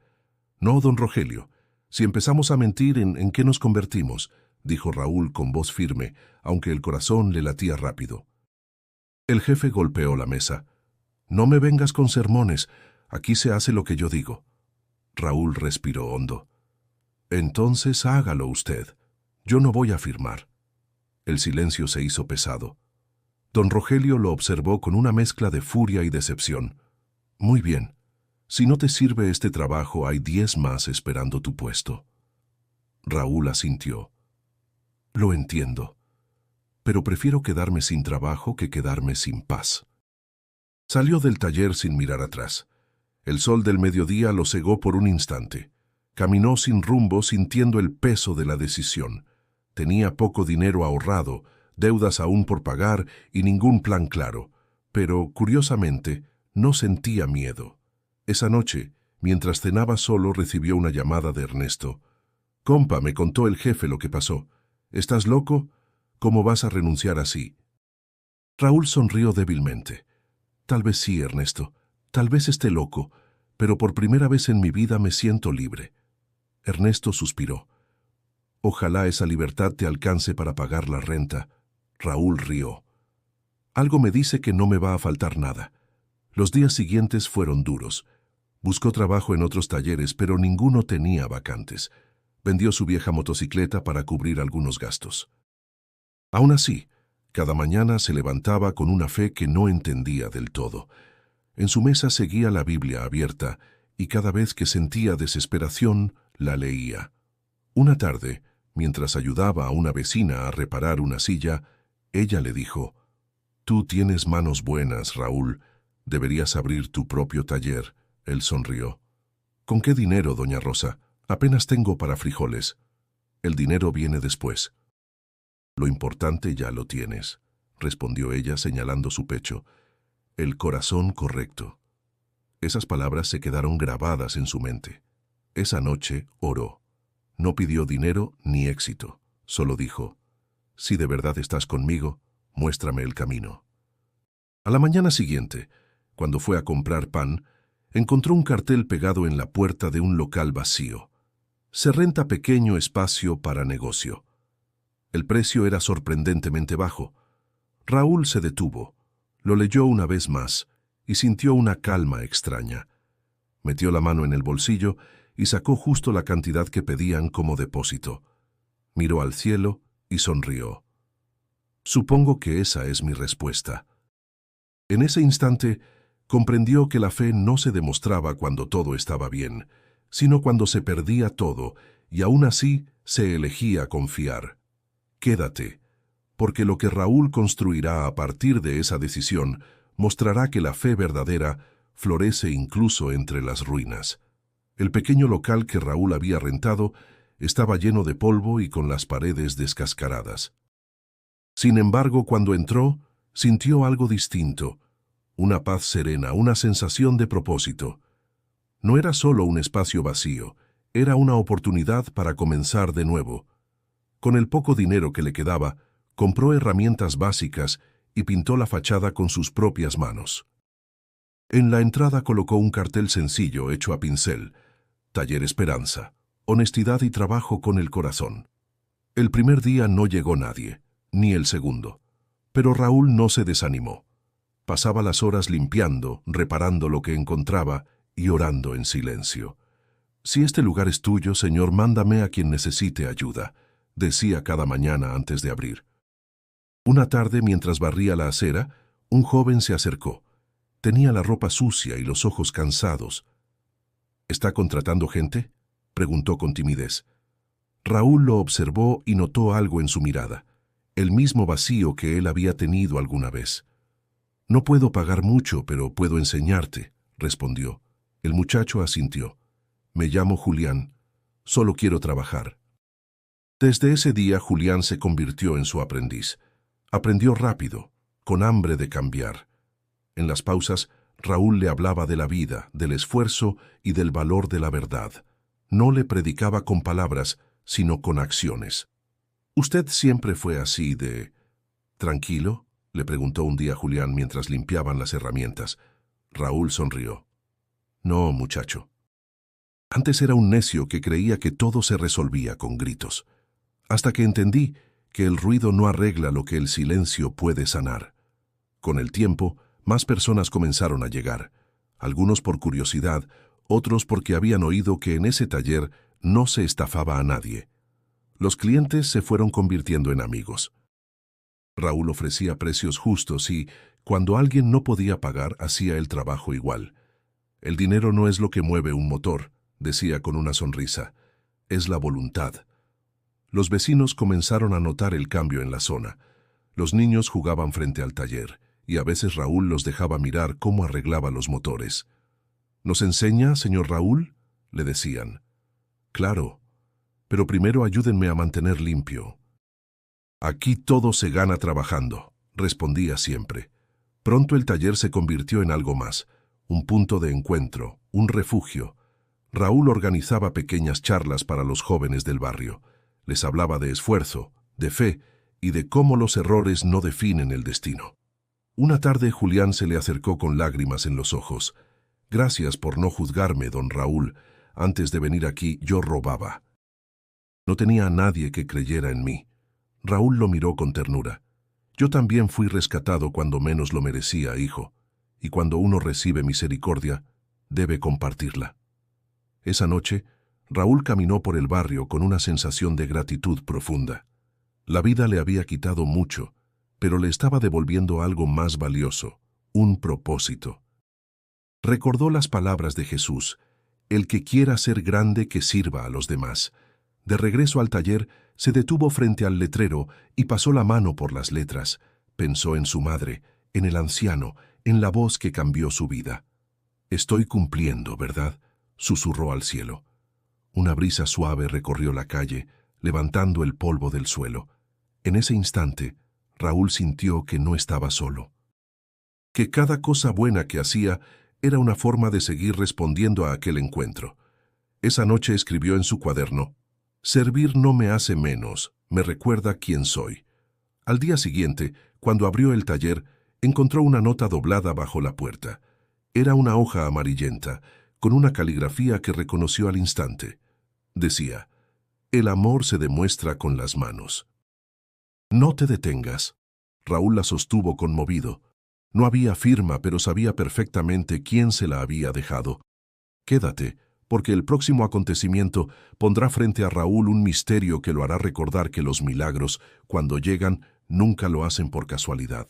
«No, don Rogelio. Si empezamos a mentir, ¿en qué nos convertimos?», dijo Raúl con voz firme, aunque el corazón le latía rápido. El jefe golpeó la mesa. «No me vengas con sermones. Aquí se hace lo que yo digo». Raúl respiró hondo. «Entonces hágalo usted. Yo no voy a firmar». El silencio se hizo pesado. Don Rogelio lo observó con una mezcla de furia y decepción. «Muy bien. Si no te sirve este trabajo, hay 10 más esperando tu puesto». Raúl asintió. «Lo entiendo, pero prefiero quedarme sin trabajo que quedarme sin paz». Salió del taller sin mirar atrás. El sol del mediodía lo cegó por un instante. Caminó sin rumbo, sintiendo el peso de la decisión. Tenía poco dinero ahorrado, deudas aún por pagar y ningún plan claro. Pero, curiosamente, no sentía miedo. Esa noche, mientras cenaba solo, recibió una llamada de Ernesto. «Compa, me contó el jefe lo que pasó. ¿Estás loco? ¿Cómo vas a renunciar así?» Raúl sonrió débilmente. «Tal vez sí, Ernesto. Tal vez esté loco, pero por primera vez en mi vida me siento libre». Ernesto suspiró. «Ojalá esa libertad te alcance para pagar la renta». Raúl rió. «Algo me dice que no me va a faltar nada». Los días siguientes fueron duros. Buscó trabajo en otros talleres, pero ninguno tenía vacantes. Vendió su vieja motocicleta para cubrir algunos gastos. Aún así, cada mañana se levantaba con una fe que no entendía del todo. En su mesa seguía la Biblia abierta y cada vez que sentía desesperación, la leía. Una tarde, mientras ayudaba a una vecina a reparar una silla, ella le dijo: «Tú tienes manos buenas, Raúl. Deberías abrir tu propio taller». Él sonrió. «¿Con qué dinero, doña Rosa? Apenas tengo para frijoles». «El dinero viene después». «Lo importante ya lo tienes», respondió ella señalando su pecho. «El corazón correcto». Esas palabras se quedaron grabadas en su mente. Esa noche oró. No pidió dinero ni éxito. Solo dijo: «Si de verdad estás conmigo, muéstrame el camino». A la mañana siguiente, cuando fue a comprar pan, encontró un cartel pegado en la puerta de un local vacío. «Se renta pequeño espacio para negocio». El precio era sorprendentemente bajo. Raúl se detuvo, lo leyó una vez más y sintió una calma extraña. Metió la mano en el bolsillo y sacó justo la cantidad que pedían como depósito. Miró al cielo y sonrió. «Supongo que esa es mi respuesta». En ese instante, comprendió que la fe no se demostraba cuando todo estaba bien, sino cuando se perdía todo y aún así se elegía confiar. Quédate, porque lo que Raúl construirá a partir de esa decisión mostrará que la fe verdadera florece incluso entre las ruinas. El pequeño local que Raúl había rentado estaba lleno de polvo y con las paredes descascaradas. Sin embargo, cuando entró, sintió algo distinto, una paz serena, una sensación de propósito. No era solo un espacio vacío, era una oportunidad para comenzar de nuevo. Con el poco dinero que le quedaba, compró herramientas básicas y pintó la fachada con sus propias manos. En la entrada colocó un cartel sencillo hecho a pincel: «Taller Esperanza, honestidad y trabajo con el corazón». El primer día no llegó nadie, ni el segundo. Pero Raúl no se desanimó. Pasaba las horas limpiando, reparando lo que encontraba y orando en silencio. «Si este lugar es tuyo, Señor, mándame a quien necesite ayuda», decía cada mañana antes de abrir. Una tarde, mientras barría la acera, un joven se acercó. Tenía la ropa sucia y los ojos cansados. «¿Está contratando gente?», preguntó con timidez. Raúl lo observó y notó algo en su mirada, el mismo vacío que él había tenido alguna vez. «No puedo pagar mucho, pero puedo enseñarte», respondió. El muchacho asintió. «Me llamo Julián. Solo quiero trabajar». Desde ese día Julián se convirtió en su aprendiz. Aprendió rápido, con hambre de cambiar. En las pausas, Raúl le hablaba de la vida, del esfuerzo y del valor de la verdad. No le predicaba con palabras, sino con acciones. «¿Usted siempre fue así de tranquilo?», le preguntó un día Julián mientras limpiaban las herramientas. Raúl sonrió. «No, muchacho. Antes era un necio que creía que todo se resolvía con gritos, hasta que entendí que el ruido no arregla lo que el silencio puede sanar». Con el tiempo, más personas comenzaron a llegar, algunos por curiosidad, otros porque habían oído que en ese taller no se estafaba a nadie. Los clientes se fueron convirtiendo en amigos. Raúl ofrecía precios justos y, cuando alguien no podía pagar, hacía el trabajo igual. «El dinero no es lo que mueve un motor», decía con una sonrisa, «es la voluntad». Los vecinos comenzaron a notar el cambio en la zona. Los niños jugaban frente al taller, y a veces Raúl los dejaba mirar cómo arreglaba los motores. «¿Nos enseña, señor Raúl?», le decían. Claro, pero primero ayúdenme a mantener limpio. Aquí todo se gana trabajando, respondía siempre. Pronto el taller se convirtió en algo más, un punto de encuentro, un refugio. Raúl organizaba pequeñas charlas para los jóvenes del barrio. Les hablaba de esfuerzo, de fe y de cómo los errores no definen el destino. Una tarde Julián se le acercó con lágrimas en los ojos. Gracias por no juzgarme, don Raúl. Antes de venir aquí yo robaba. No tenía a nadie que creyera en mí. Raúl lo miró con ternura. Yo también fui rescatado cuando menos lo merecía, hijo. Y cuando uno recibe misericordia, debe compartirla. Esa noche, Raúl caminó por el barrio con una sensación de gratitud profunda. La vida le había quitado mucho, pero le estaba devolviendo algo más valioso, un propósito. Recordó las palabras de Jesús: el que quiera ser grande, que sirva a los demás. De regreso al taller, se detuvo frente al letrero y pasó la mano por las letras. Pensó en su madre, en el anciano, en la voz que cambió su vida. «Estoy cumpliendo, ¿verdad?», susurró al cielo. Una brisa suave recorrió la calle, levantando el polvo del suelo. En ese instante, Raúl sintió que no estaba solo. Que cada cosa buena que hacía era una forma de seguir respondiendo a aquel encuentro. Esa noche escribió en su cuaderno: «Servir no me hace menos, me recuerda quién soy». Al día siguiente, cuando abrió el taller, encontró una nota doblada bajo la puerta. Era una hoja amarillenta, con una caligrafía que reconoció al instante. Decía: «El amor se demuestra con las manos». «No te detengas». Raúl la sostuvo conmovido. No había firma, pero sabía perfectamente quién se la había dejado. «Quédate, porque el próximo acontecimiento pondrá frente a Raúl un misterio que lo hará recordar que los milagros, cuando llegan, nunca lo hacen por casualidad».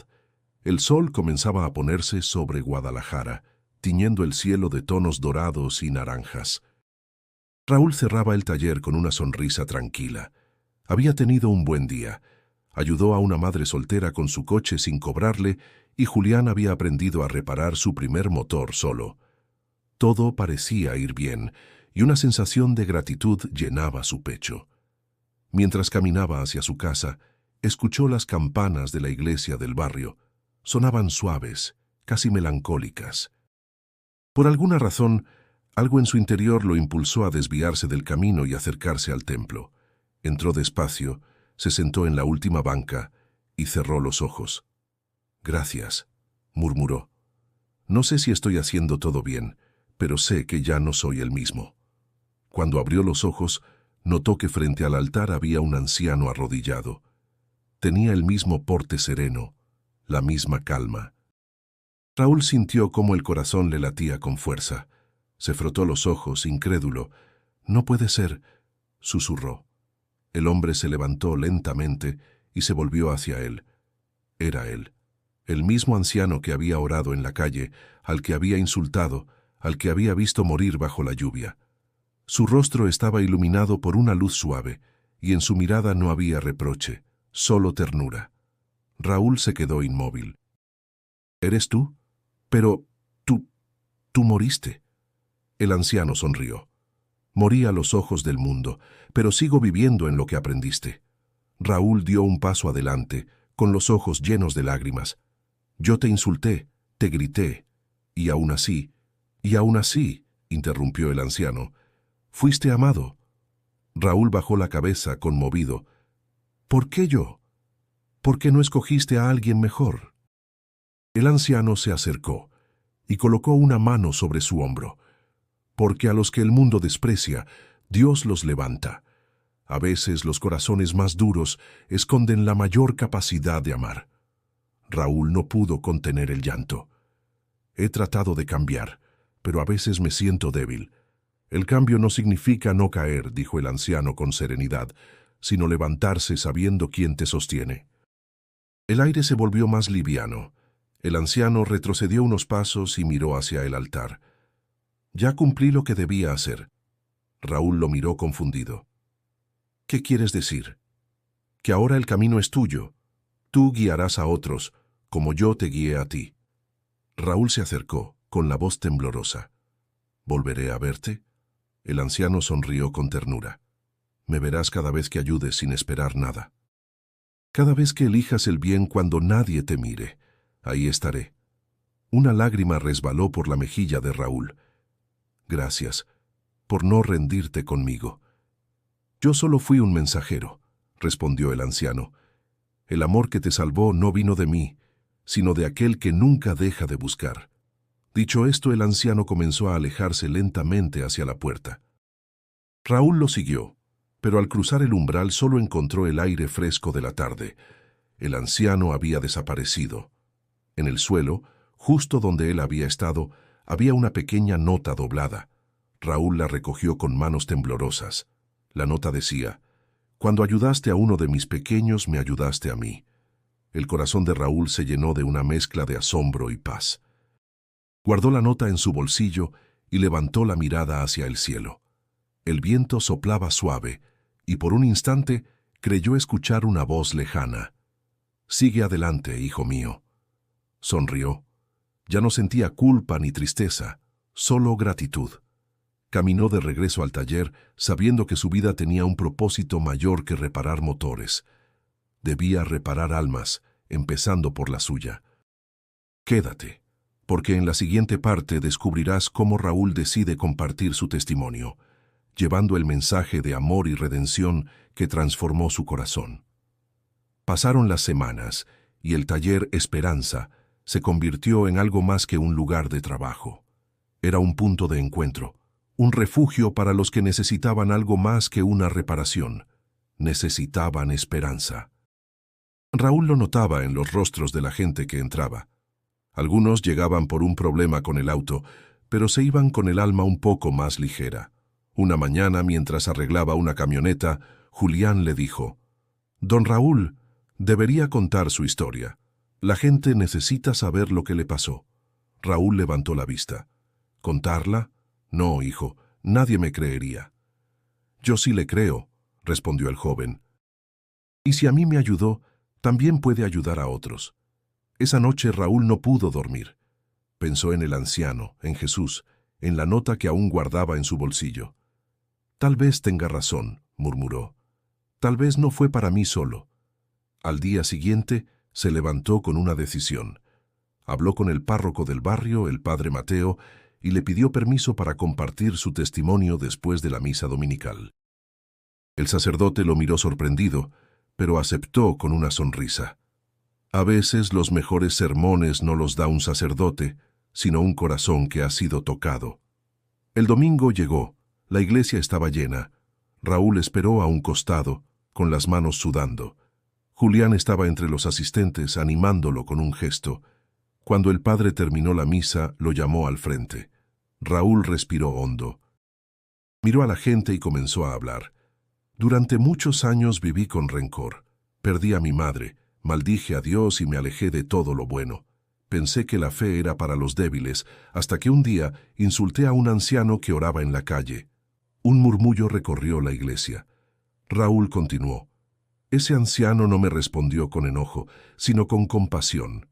El sol comenzaba a ponerse sobre Guadalajara, tiñendo el cielo de tonos dorados y naranjas. Raúl cerraba el taller con una sonrisa tranquila. Había tenido un buen día. Ayudó a una madre soltera con su coche sin cobrarle y Julián había aprendido a reparar su primer motor solo. Todo parecía ir bien y una sensación de gratitud llenaba su pecho. Mientras caminaba hacia su casa, escuchó las campanas de la iglesia del barrio. Sonaban suaves, casi melancólicas. Por alguna razón, algo en su interior lo impulsó a desviarse del camino y acercarse al templo. Entró despacio, se sentó en la última banca y cerró los ojos. «Gracias», murmuró. «No sé si estoy haciendo todo bien, pero sé que ya no soy el mismo». Cuando abrió los ojos, notó que frente al altar había un anciano arrodillado. Tenía el mismo porte sereno, la misma calma. Raúl sintió cómo el corazón le latía con fuerza. Se frotó los ojos, incrédulo. «No puede ser», susurró. El hombre se levantó lentamente y se volvió hacia él. Era él, el mismo anciano que había orado en la calle, al que había insultado, al que había visto morir bajo la lluvia. Su rostro estaba iluminado por una luz suave, y en su mirada no había reproche, solo ternura. Raúl se quedó inmóvil. «¿Eres tú? Pero tú moriste». El anciano sonrió. «Morí a los ojos del mundo, pero sigo viviendo en lo que aprendiste». Raúl dio un paso adelante, con los ojos llenos de lágrimas. «Yo te insulté, te grité, y aún así, interrumpió el anciano, fuiste amado». Raúl bajó la cabeza, conmovido. «¿Por qué yo? ¿Por qué no escogiste a alguien mejor?». El anciano se acercó y colocó una mano sobre su hombro. «Porque a los que el mundo desprecia, Dios los levanta. A veces los corazones más duros esconden la mayor capacidad de amar». Raúl no pudo contener el llanto. «He tratado de cambiar, pero a veces me siento débil». «El cambio no significa no caer», dijo el anciano con serenidad, «sino levantarse sabiendo quién te sostiene». El aire se volvió más liviano. El anciano retrocedió unos pasos y miró hacia el altar. «Ya cumplí lo que debía hacer». Raúl lo miró confundido. «¿Qué quieres decir?». «Que ahora el camino es tuyo. Tú guiarás a otros, como yo te guié a ti». Raúl se acercó, con la voz temblorosa. «¿Volveré a verte?». El anciano sonrió con ternura. Me verás cada vez que ayudes sin esperar nada. Cada vez que elijas el bien cuando nadie te mire, ahí estaré. Una lágrima resbaló por la mejilla de Raúl. Gracias por no rendirte conmigo. Yo solo fui un mensajero, respondió el anciano. El amor que te salvó no vino de mí, sino de aquel que nunca deja de buscar. Dicho esto, el anciano comenzó a alejarse lentamente hacia la puerta. Raúl lo siguió, pero al cruzar el umbral solo encontró el aire fresco de la tarde. El anciano había desaparecido. En el suelo, justo donde él había estado, había una pequeña nota doblada. Raúl la recogió con manos temblorosas. La nota decía: «Cuando ayudaste a uno de mis pequeños, me ayudaste a mí». El corazón de Raúl se llenó de una mezcla de asombro y paz. Guardó la nota en su bolsillo y levantó la mirada hacia el cielo. El viento soplaba suave, y por un instante creyó escuchar una voz lejana. «Sigue adelante, hijo mío». Sonrió. Ya no sentía culpa ni tristeza, solo gratitud. Caminó de regreso al taller, sabiendo que su vida tenía un propósito mayor que reparar motores. Debía reparar almas, empezando por la suya. Quédate, porque en la siguiente parte descubrirás cómo Raúl decide compartir su testimonio, llevando el mensaje de amor y redención que transformó su corazón. Pasaron las semanas, y el taller Esperanza se convirtió en algo más que un lugar de trabajo. Era un punto de encuentro, un refugio para los que necesitaban algo más que una reparación. Necesitaban esperanza. Raúl lo notaba en los rostros de la gente que entraba. Algunos llegaban por un problema con el auto, pero se iban con el alma un poco más ligera. Una mañana, mientras arreglaba una camioneta, Julián le dijo: «Don Raúl, debería contar su historia. La gente necesita saber lo que le pasó». Raúl levantó la vista. «¿Contarla? No, hijo, nadie me creería». «Yo sí le creo», respondió el joven. «Y si a mí me ayudó, también puede ayudar a otros». Esa noche Raúl no pudo dormir. Pensó en el anciano, en Jesús, en la nota que aún guardaba en su bolsillo. «Tal vez tenga razón», murmuró. «Tal vez no fue para mí solo». Al día siguiente se levantó con una decisión. Habló con el párroco del barrio, el padre Mateo, y le pidió permiso para compartir su testimonio después de la misa dominical. El sacerdote lo miró sorprendido, pero aceptó con una sonrisa. A veces los mejores sermones no los da un sacerdote, sino un corazón que ha sido tocado. El domingo llegó, la iglesia estaba llena. Raúl esperó a un costado, con las manos sudando. Julián estaba entre los asistentes, animándolo con un gesto. Cuando el padre terminó la misa, lo llamó al frente. Raúl respiró hondo. Miró a la gente y comenzó a hablar. «Durante muchos años viví con rencor. Perdí a mi madre, maldije a Dios y me alejé de todo lo bueno. Pensé que la fe era para los débiles, hasta que un día insulté a un anciano que oraba en la calle. Un murmullo recorrió la iglesia. Raúl continuó. Ese anciano no me respondió con enojo, sino con compasión.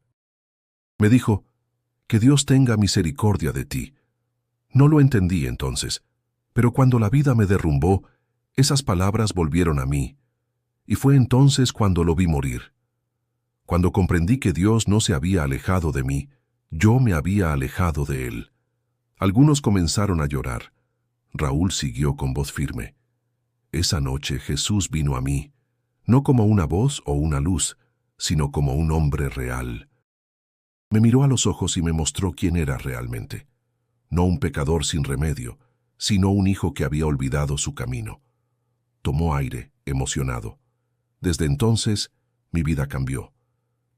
Me dijo: «Que Dios tenga misericordia de ti». No lo entendí entonces, pero cuando la vida me derrumbó, esas palabras volvieron a mí, y fue entonces cuando lo vi morir. Cuando comprendí que Dios no se había alejado de mí, yo me había alejado de Él. Algunos comenzaron a llorar. Raúl siguió con voz firme. Esa noche Jesús vino a mí, no como una voz o una luz, sino como un hombre real. Me miró a los ojos y me mostró quién era realmente. No un pecador sin remedio, sino un hijo que había olvidado su camino. Tomó aire, emocionado. Desde entonces, mi vida cambió.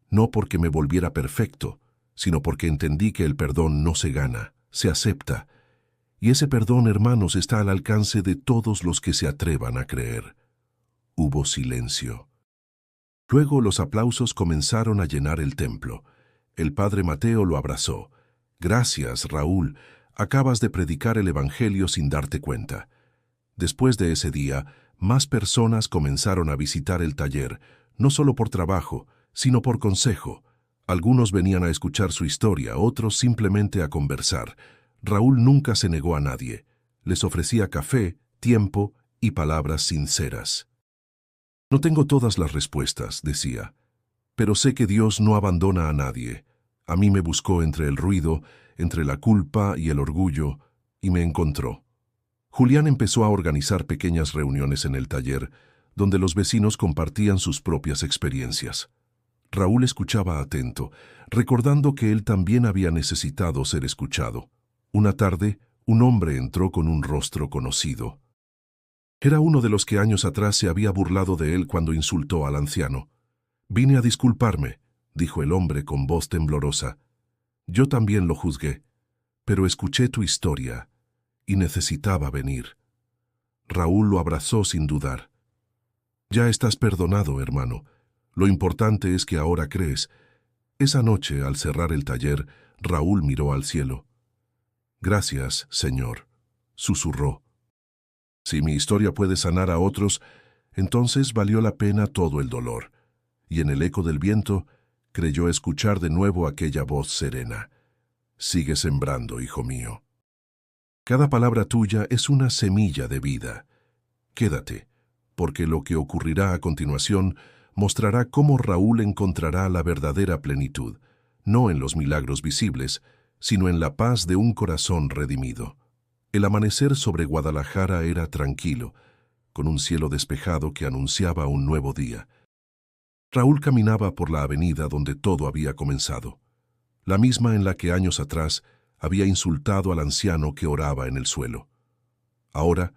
No porque me volviera perfecto, sino porque entendí que el perdón no se gana, se acepta. Y ese perdón, hermanos, está al alcance de todos los que se atrevan a creer. Hubo silencio. Luego los aplausos comenzaron a llenar el templo. El padre Mateo lo abrazó. «Gracias, Raúl. Acabas de predicar el Evangelio sin darte cuenta». Después de ese día, más personas comenzaron a visitar el taller, no solo por trabajo, sino por consejo. Algunos venían a escuchar su historia, otros simplemente a conversar. Raúl nunca se negó a nadie. Les ofrecía café, tiempo y palabras sinceras. No tengo todas las respuestas, decía, pero sé que Dios no abandona a nadie. A mí me buscó entre el ruido, entre la culpa y el orgullo, y me encontró. Julián empezó a organizar pequeñas reuniones en el taller, donde los vecinos compartían sus propias experiencias. Raúl escuchaba atento, recordando que él también había necesitado ser escuchado. Una tarde, un hombre entró con un rostro conocido. Era uno de los que años atrás se había burlado de él cuando insultó al anciano. «Vine a disculparme», dijo el hombre con voz temblorosa. «Yo también lo juzgué, pero escuché tu historia y necesitaba venir». Raúl lo abrazó sin dudar. «Ya estás perdonado, hermano. Lo importante es que ahora crees». Esa noche, al cerrar el taller, Raúl miró al cielo. «Gracias, Señor», susurró. «Si mi historia puede sanar a otros, entonces valió la pena todo el dolor». Y en el eco del viento, creyó escuchar de nuevo aquella voz serena. «Sigue sembrando, hijo mío. Cada palabra tuya es una semilla de vida. Quédate, porque lo que ocurrirá a continuación mostrará cómo Raúl encontrará la verdadera plenitud, no en los milagros visibles, sino en la paz de un corazón redimido». El amanecer sobre Guadalajara era tranquilo, con un cielo despejado que anunciaba un nuevo día. Raúl caminaba por la avenida donde todo había comenzado, la misma en la que años atrás había insultado al anciano que oraba en el suelo. Ahora,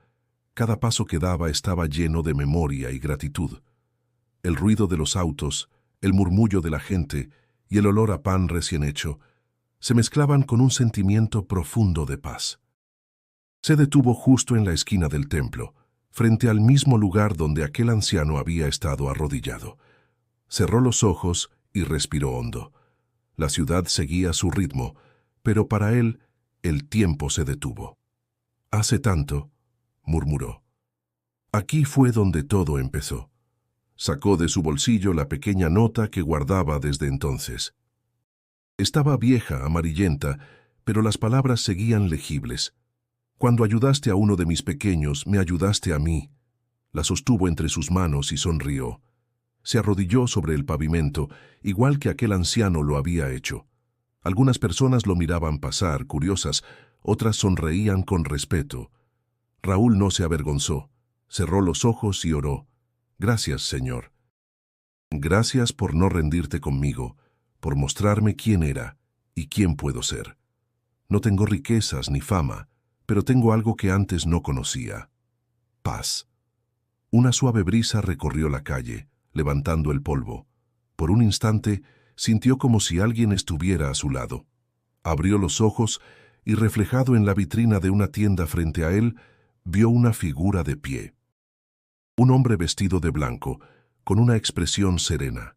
cada paso que daba estaba lleno de memoria y gratitud. El ruido de los autos, el murmullo de la gente y el olor a pan recién hecho se mezclaban con un sentimiento profundo de paz. Se detuvo justo en la esquina del templo, frente al mismo lugar donde aquel anciano había estado arrodillado. Cerró los ojos y respiró hondo. La ciudad seguía su ritmo, pero para él el tiempo se detuvo. «Hace tanto», murmuró. «Aquí fue donde todo empezó». Sacó de su bolsillo la pequeña nota que guardaba desde entonces. Estaba vieja, amarillenta, pero las palabras seguían legibles. «Cuando ayudaste a uno de mis pequeños, me ayudaste a mí». La sostuvo entre sus manos y sonrió. Se arrodilló sobre el pavimento, igual que aquel anciano lo había hecho. Algunas personas lo miraban pasar, curiosas, otras sonreían con respeto. Raúl no se avergonzó, cerró los ojos y oró. «Gracias, Señor. Gracias por no rendirte conmigo, por mostrarme quién era y quién puedo ser. No tengo riquezas ni fama, pero tengo algo que antes no conocía: paz». Una suave brisa recorrió la calle, levantando el polvo. Por un instante, sintió como si alguien estuviera a su lado. Abrió los ojos y, reflejado en la vitrina de una tienda frente a él, vio una figura de pie. Un hombre vestido de blanco, con una expresión serena.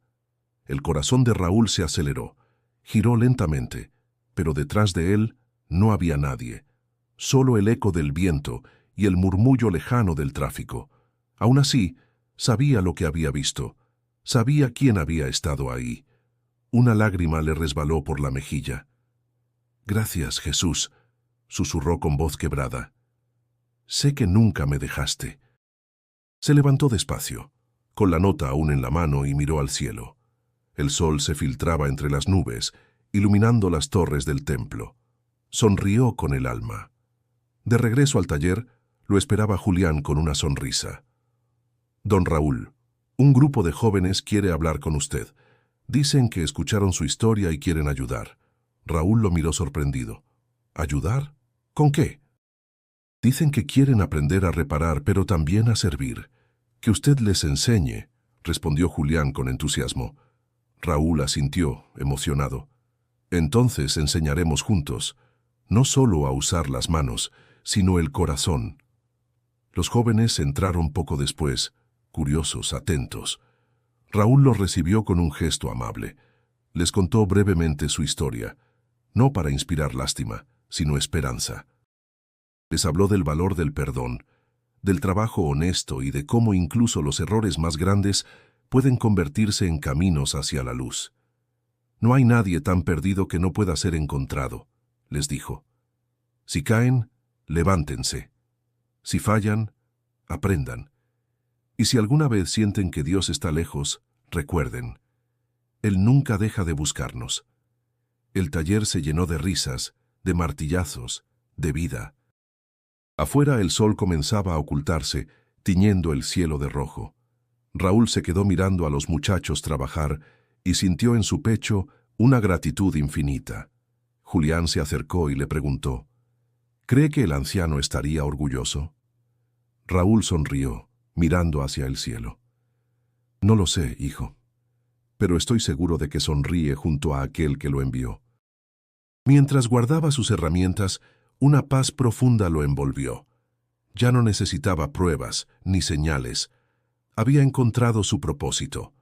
El corazón de Raúl se aceleró. Giró lentamente, pero detrás de él no había nadie. Solo el eco del viento y el murmullo lejano del tráfico. Aún así, sabía lo que había visto. Sabía quién había estado ahí. Una lágrima le resbaló por la mejilla. «Gracias, Jesús», susurró con voz quebrada. «Sé que nunca me dejaste». Se levantó despacio, con la nota aún en la mano, y miró al cielo. El sol se filtraba entre las nubes, iluminando las torres del templo. Sonrió con el alma. De regreso al taller, lo esperaba Julián con una sonrisa. «Don Raúl, un grupo de jóvenes quiere hablar con usted. Dicen que escucharon su historia y quieren ayudar». Raúl lo miró sorprendido. «¿Ayudar? ¿Con qué?» «Dicen que quieren aprender a reparar, pero también a servir. Que usted les enseñe», respondió Julián con entusiasmo. Raúl asintió, emocionado. «Entonces enseñaremos juntos, no solo a usar las manos, sino el corazón». Los jóvenes entraron poco después, curiosos, atentos. Raúl los recibió con un gesto amable. Les contó brevemente su historia, no para inspirar lástima, sino esperanza. Les habló del valor del perdón, del trabajo honesto y de cómo incluso los errores más grandes pueden convertirse en caminos hacia la luz. «No hay nadie tan perdido que no pueda ser encontrado», les dijo. «Si caen, levántense. Si fallan, aprendan. Y si alguna vez sienten que Dios está lejos, recuerden, Él nunca deja de buscarnos. El taller se llenó de risas, de martillazos, de vida. Afuera el sol comenzaba a ocultarse, tiñendo el cielo de rojo. Raúl se quedó mirando a los muchachos trabajar y sintió en su pecho una gratitud infinita. Julián se acercó y le preguntó, ¿cree que el anciano estaría orgulloso? Raúl sonrió, mirando hacia el cielo. No lo sé, hijo, pero estoy seguro de que sonríe junto a aquel que lo envió. Mientras guardaba sus herramientas, una paz profunda lo envolvió. Ya no necesitaba pruebas ni señales. Había encontrado su propósito.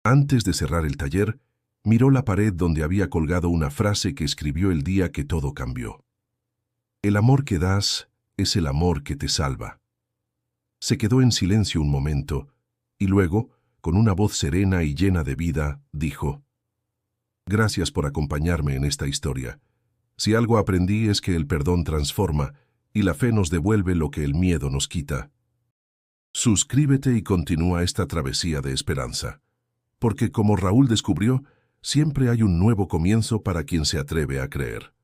Antes de cerrar el taller, miró la pared donde había colgado una frase que escribió el día que todo cambió. El amor que das es el amor que te salva. Se quedó en silencio un momento y luego, con una voz serena y llena de vida, dijo, «Gracias por acompañarme en esta historia. Si algo aprendí es que el perdón transforma y la fe nos devuelve lo que el miedo nos quita. Suscríbete y continúa esta travesía de esperanza, porque como Raúl descubrió, siempre hay un nuevo comienzo para quien se atreve a creer».